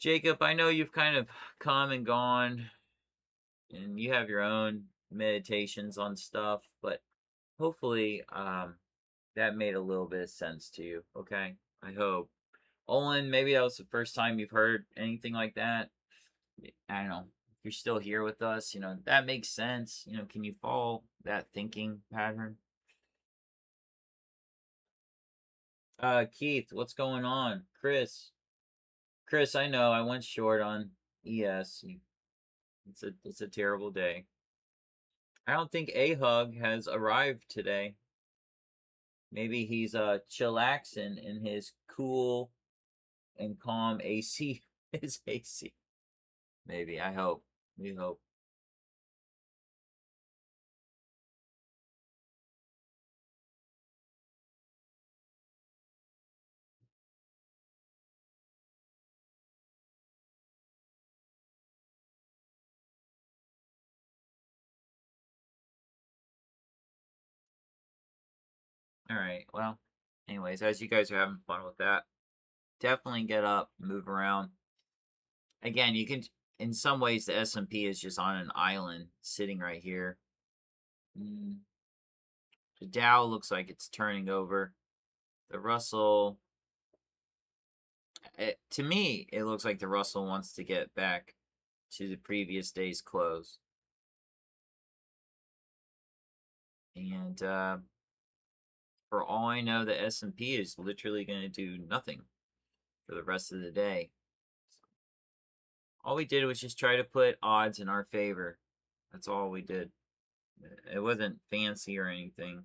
Jacob, I know you've kind of come and gone and you have your own meditations on stuff, but hopefully that made a little bit of sense to you. Okay. I hope. Olin, maybe that was the first time you've heard anything like that. I don't know. If you're still here with us, that makes sense. Can you follow that thinking pattern? Keith, what's going on? Chris, I know I went short on ES. It's a terrible day. I don't think A Hug has arrived today. Maybe he's chillaxing in his cool and calm AC. His AC. Maybe. I hope. We hope. All right. Well, anyways, as you guys are having fun with that, definitely get up, move around. Again, you can. In some ways, the S&P is just on an island, sitting right here. The Dow looks like it's turning over. The Russell, to me, it looks like the Russell wants to get back to the previous day's close. And for all I know, the S&P is literally going to do nothing for the rest of the day. all we did was just try to put odds in our favor. That's all we did. It wasn't fancy or anything.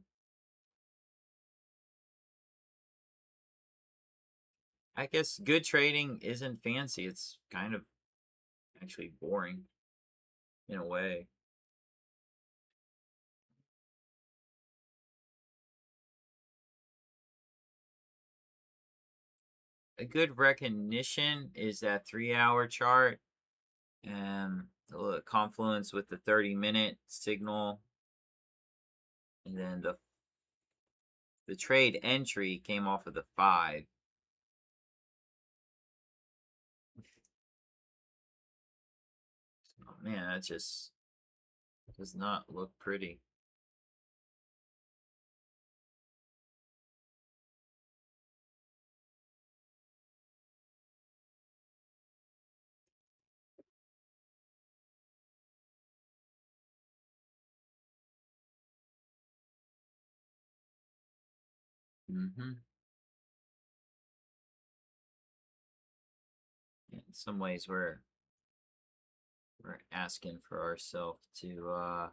I guess good trading isn't fancy. It's kind of actually boring in a way. A good recognition is that 3-hour chart and the confluence with the 30-minute signal. And then the trade entry came off of the 5. Oh man, that just does not look pretty. In some ways, we're asking for ourselves to,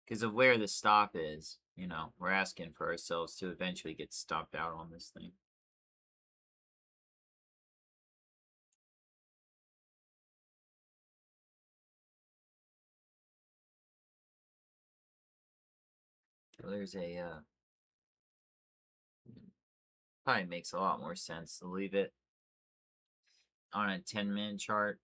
because of where the stop is, we're asking for ourselves to eventually get stopped out on this thing. So there's probably makes a lot more sense to leave it on a 10-minute chart.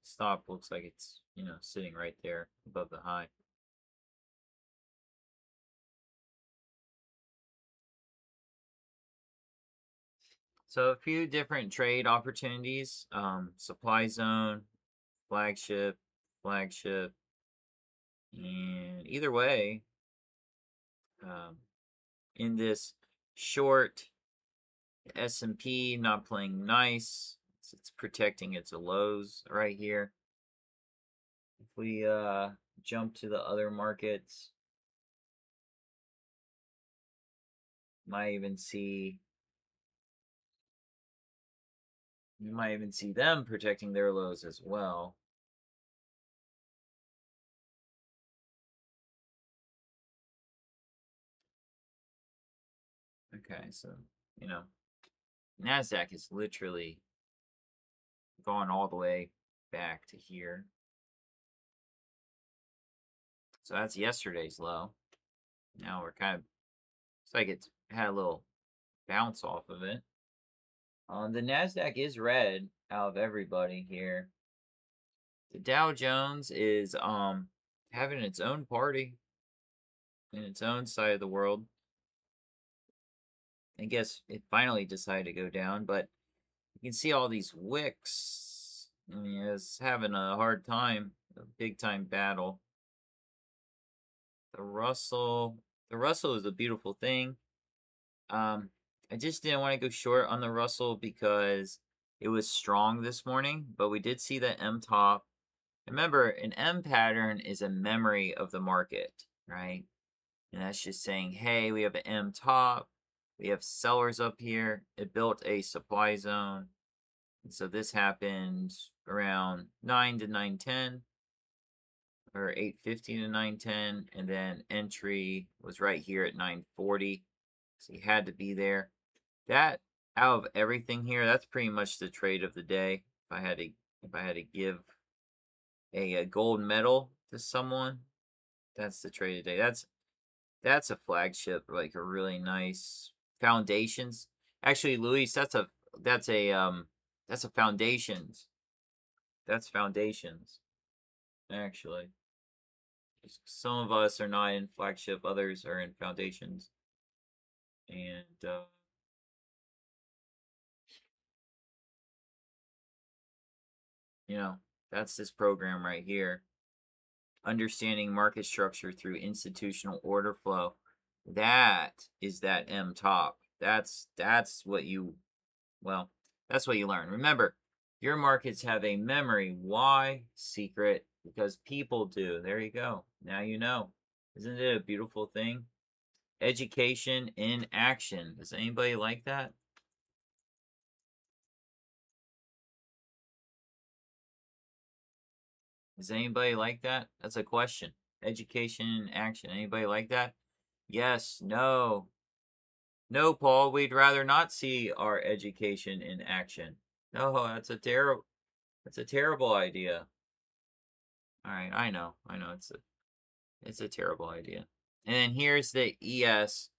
Stop looks like it's, sitting right there above the high. So a few different trade opportunities, supply zone, flagship, flagship, and either way, in this short, S&P not playing nice. It's protecting its lows right here. If we jump to the other markets, you might even see them protecting their lows as well. Okay, so NASDAQ is literally gone all the way back to here. So that's yesterday's low. Now we're kind of, it's like it's had a little bounce off of it. The NASDAQ is red out of everybody here. The Dow Jones is having its own party in its own side of the world. I guess it finally decided to go down, but you can see all these wicks. I mean, it's having a hard time, a big time battle. The Russell is a beautiful thing. I just didn't want to go short on the Russell because it was strong this morning, but we did see the M top. Remember, an M pattern is a memory of the market, right? And that's just saying, hey, we have an M top. We have sellers up here. It built a supply zone. And so this happened around 9 to 9:10 or 8:50 to 9:10. And then entry was right here at 9:40. So you had to be there. That, out of everything here, that's pretty much the trade of the day. If I had to give a gold medal to someone, that's the trade of the day. That's a flagship, like a really nice foundations. Actually, Luis, that's a foundations. That's foundations. Actually, some of us are not in flagship, others are in foundations, and that's this program right here. understanding market structure through institutional order flow. That is that M top. That's what you, well, that's what you learn. Remember, your markets have a memory. Why? Secret. Because people do. There you go. Now you know. Isn't it a beautiful thing? Education in action. Does anybody like that? Does anybody like that? That's a question. Education in action. Anybody like that? Yes, no. No, Paul, we'd rather not see our education in action. No, that's a terrible idea. All right, I know. It's a terrible idea. And then here's the ES.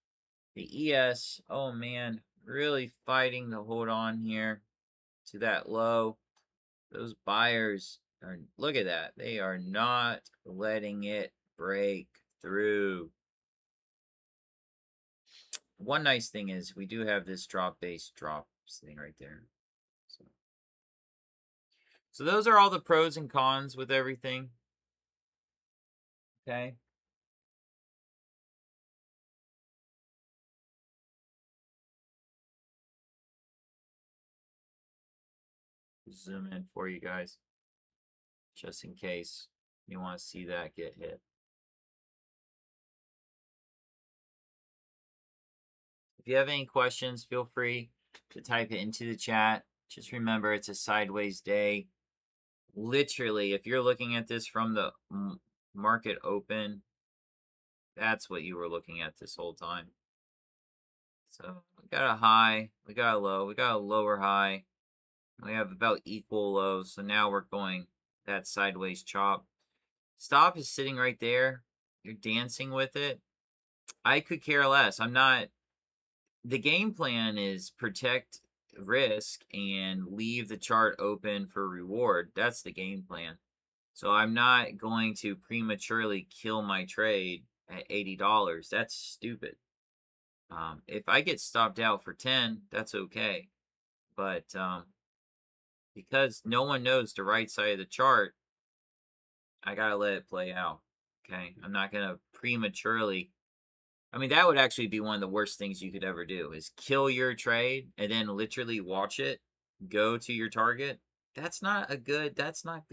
The ES, oh man, really fighting to hold on here to that low. Those buyers are, look at that. They are not letting it break through. One nice thing is we do have this drop-based drop thing right there. So those are all the pros and cons with everything. Okay. Zoom in for you guys, just in case you want to see that get hit. If you have any questions, feel free to type it into the chat. Just remember, it's a sideways day. Literally, if you're looking at this from the market open, that's what you were looking at this whole time. So we got a high, we got a low, we got a lower high. We have about equal lows. So now we're going that sideways chop. Stop is sitting right there. You're dancing with it. I could care less. I'm not. The game plan is protect risk and leave the chart open for reward. That's the game plan. So I'm not going to prematurely kill my trade at $80. That's stupid. If I get stopped out for 10, that's okay. But because no one knows the right side of the chart, I gotta let it play out. Okay, I'm not gonna prematurely. I mean, that would actually be one of the worst things you could ever do is kill your trade and then literally watch it go to your target. That's not good. That's not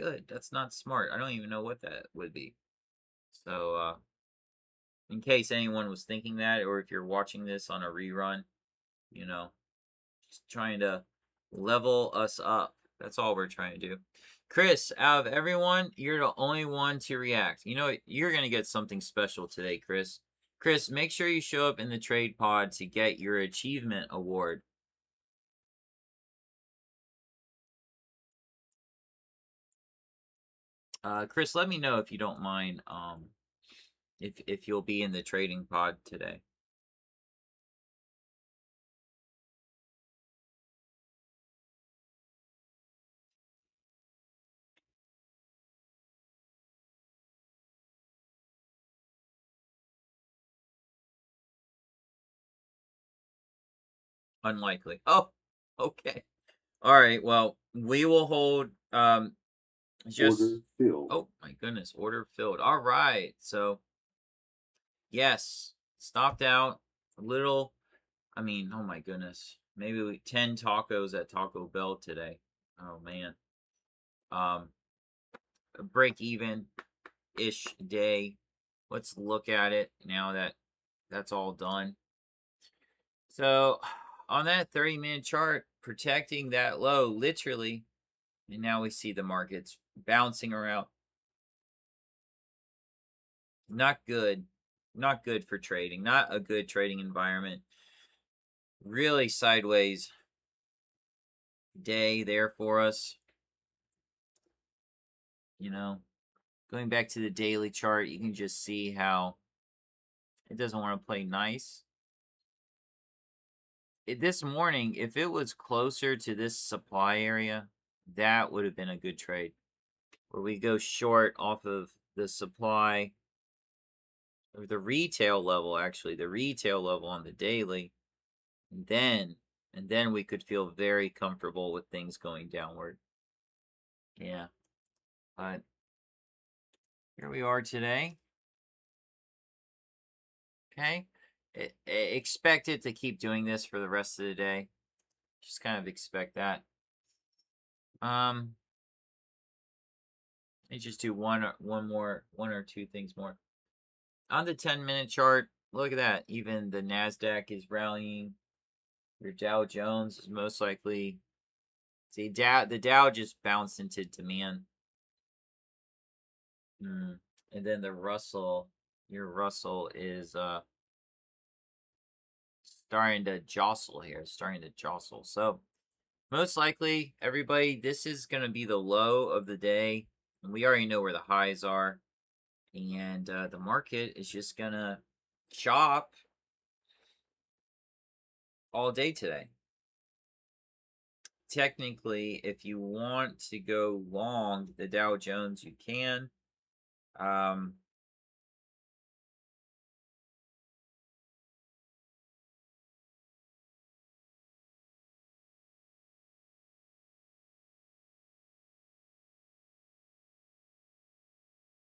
smart. I don't even know what that would be. So, in case anyone was thinking that, or if you're watching this on a rerun, you know, just trying to level us up. That's all we're trying to do. Chris, out of everyone, you're the only one to react. You know, you're going to get something special today, Chris. Chris, make sure you show up in the trade pod to get your achievement award. Chris, let me know if you don't mind, if you'll be in the trading pod today. Unlikely. Oh, okay. All right. Well, we will hold. Just order filled. Oh my goodness, order filled. All right. So yes, stopped out a little. I mean, oh my goodness, maybe 10 tacos at Taco Bell today. Oh man. A break even ish day. Let's look at it now that that's all done. So on that 30-minute chart, protecting that low, literally, and now we see the markets bouncing around. Not good. Not good for trading. Not a good trading environment. Really sideways day there for us. You know, going back to the daily chart, you can just see how it doesn't want to play nice. This morning, if it was closer to this supply area, that would have been a good trade. Where we go short off of the supply, or the retail level, actually, the retail level on the daily. And then we could feel very comfortable with things going downward. Yeah. But Here we are today. Okay. Expect it to keep doing this for the rest of the day. Just kind of expect that. Let me just do one or two things more. On the 10-minute chart, look at that. Even the NASDAQ is rallying. Your Dow Jones is most likely. See, the Dow just bounced into demand. And then the Russell, your Russell is starting to jostle here. So most likely, everybody, this is going to be the low of the day. And we already know where the highs are. And the market is just going to chop all day today. Technically, if you want to go long the Dow Jones, you can.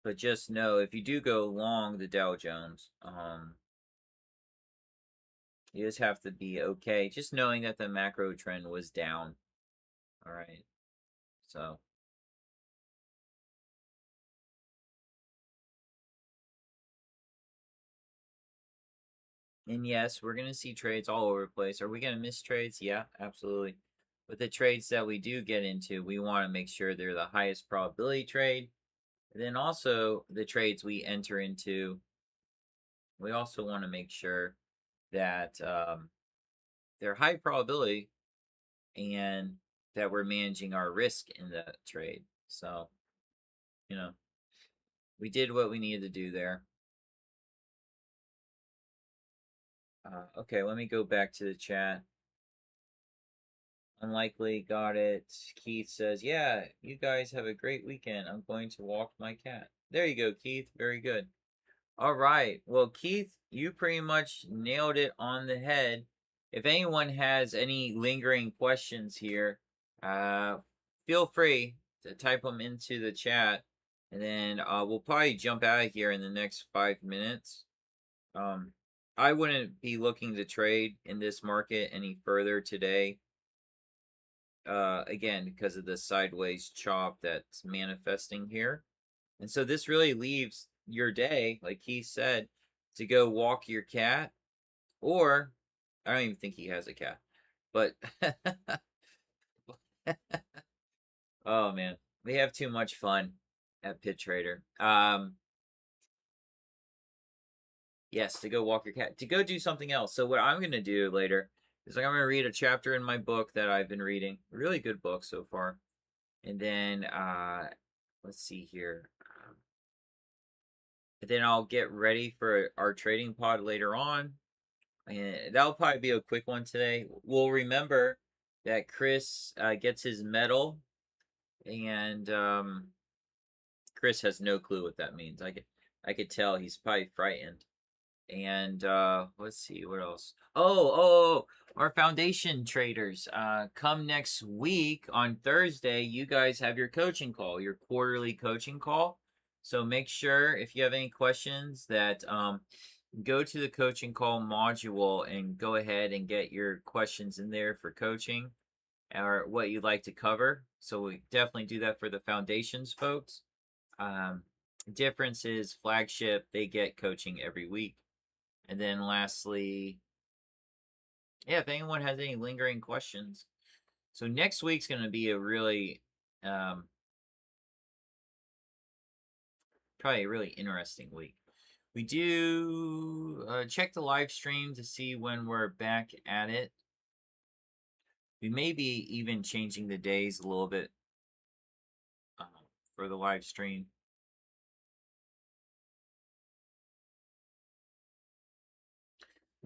But just know, if you do go long the Dow Jones, you just have to be okay. Just knowing that the macro trend was down. All right. So. And yes, we're going to see trades all over the place. Are we going to miss trades? Yeah, absolutely. But the trades that we do get into, we want to make sure they're the highest probability trade. And then also the trades we enter into, we also want to make sure that they're high probability and that we're managing our risk in the trade. So, you know, we did what we needed to do there. Okay, let me go back to the chat. Unlikely, got it. Keith says, yeah, you guys have a great weekend. I'm going to walk my cat. There you go, Keith. Very good. All right. Well, Keith, you pretty much nailed it on the head. If anyone has any lingering questions here, feel free to type them into the chat. And then we'll probably jump out of here in the next 5 minutes. I wouldn't be looking to trade in this market any further today. Again, because of the sideways chop that's manifesting here. And so this really leaves your day, like he said, to go walk your cat, or I don't even think he has a cat, but oh man, we have too much fun at Pit Trader. Yes, to go walk your cat, to go do something else. So what I'm gonna do later is like I'm gonna read a chapter in my book that I've been reading. Really good book so far. And then let's see here. And then I'll get ready for our trading pod later on. And that'll probably be a quick one today. We'll remember that Chris gets his medal, and Chris has no clue what that means. I could tell he's probably frightened. And let's see what else. Oh, our foundation traders. Come next week on Thursday, you guys have your coaching call, your quarterly coaching call. So make sure if you have any questions that go to the coaching call module and go ahead and get your questions in there for coaching or what you'd like to cover. So we definitely do that for the foundations folks. Difference is flagship, they get coaching every week. And then lastly, yeah, if anyone has any lingering questions. So next week's going to be a really, probably a really interesting week. We do check the live stream to see when we're back at it. We may be even changing the days a little bit for the live stream.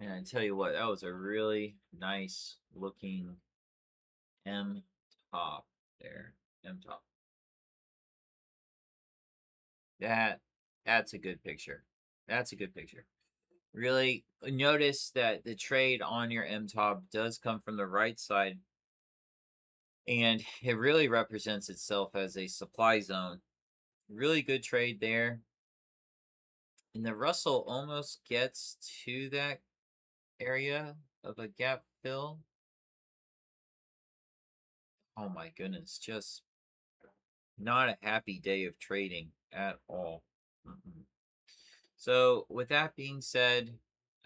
And I tell you what, that was a really nice looking M top there. M top. That's a good picture. That's a good picture. Really notice that the trade on your M top does come from the right side. And it really represents itself as a supply zone. Really good trade there. And the Russell almost gets to that area of a gap fill. Oh my goodness, just not a happy day of trading at all. Mm-mm. So, with that being said,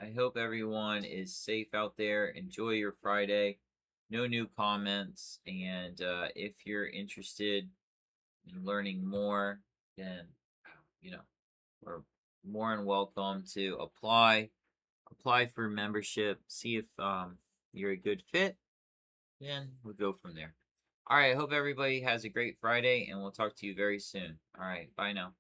I hope everyone is safe out there. Enjoy your Friday. No new comments. And if you're interested in learning more, then, you know, we're more than welcome to apply for membership, see if you're a good fit, then we'll go from there. All right, I hope everybody has a great Friday, and we'll talk to you very soon. All right, bye now.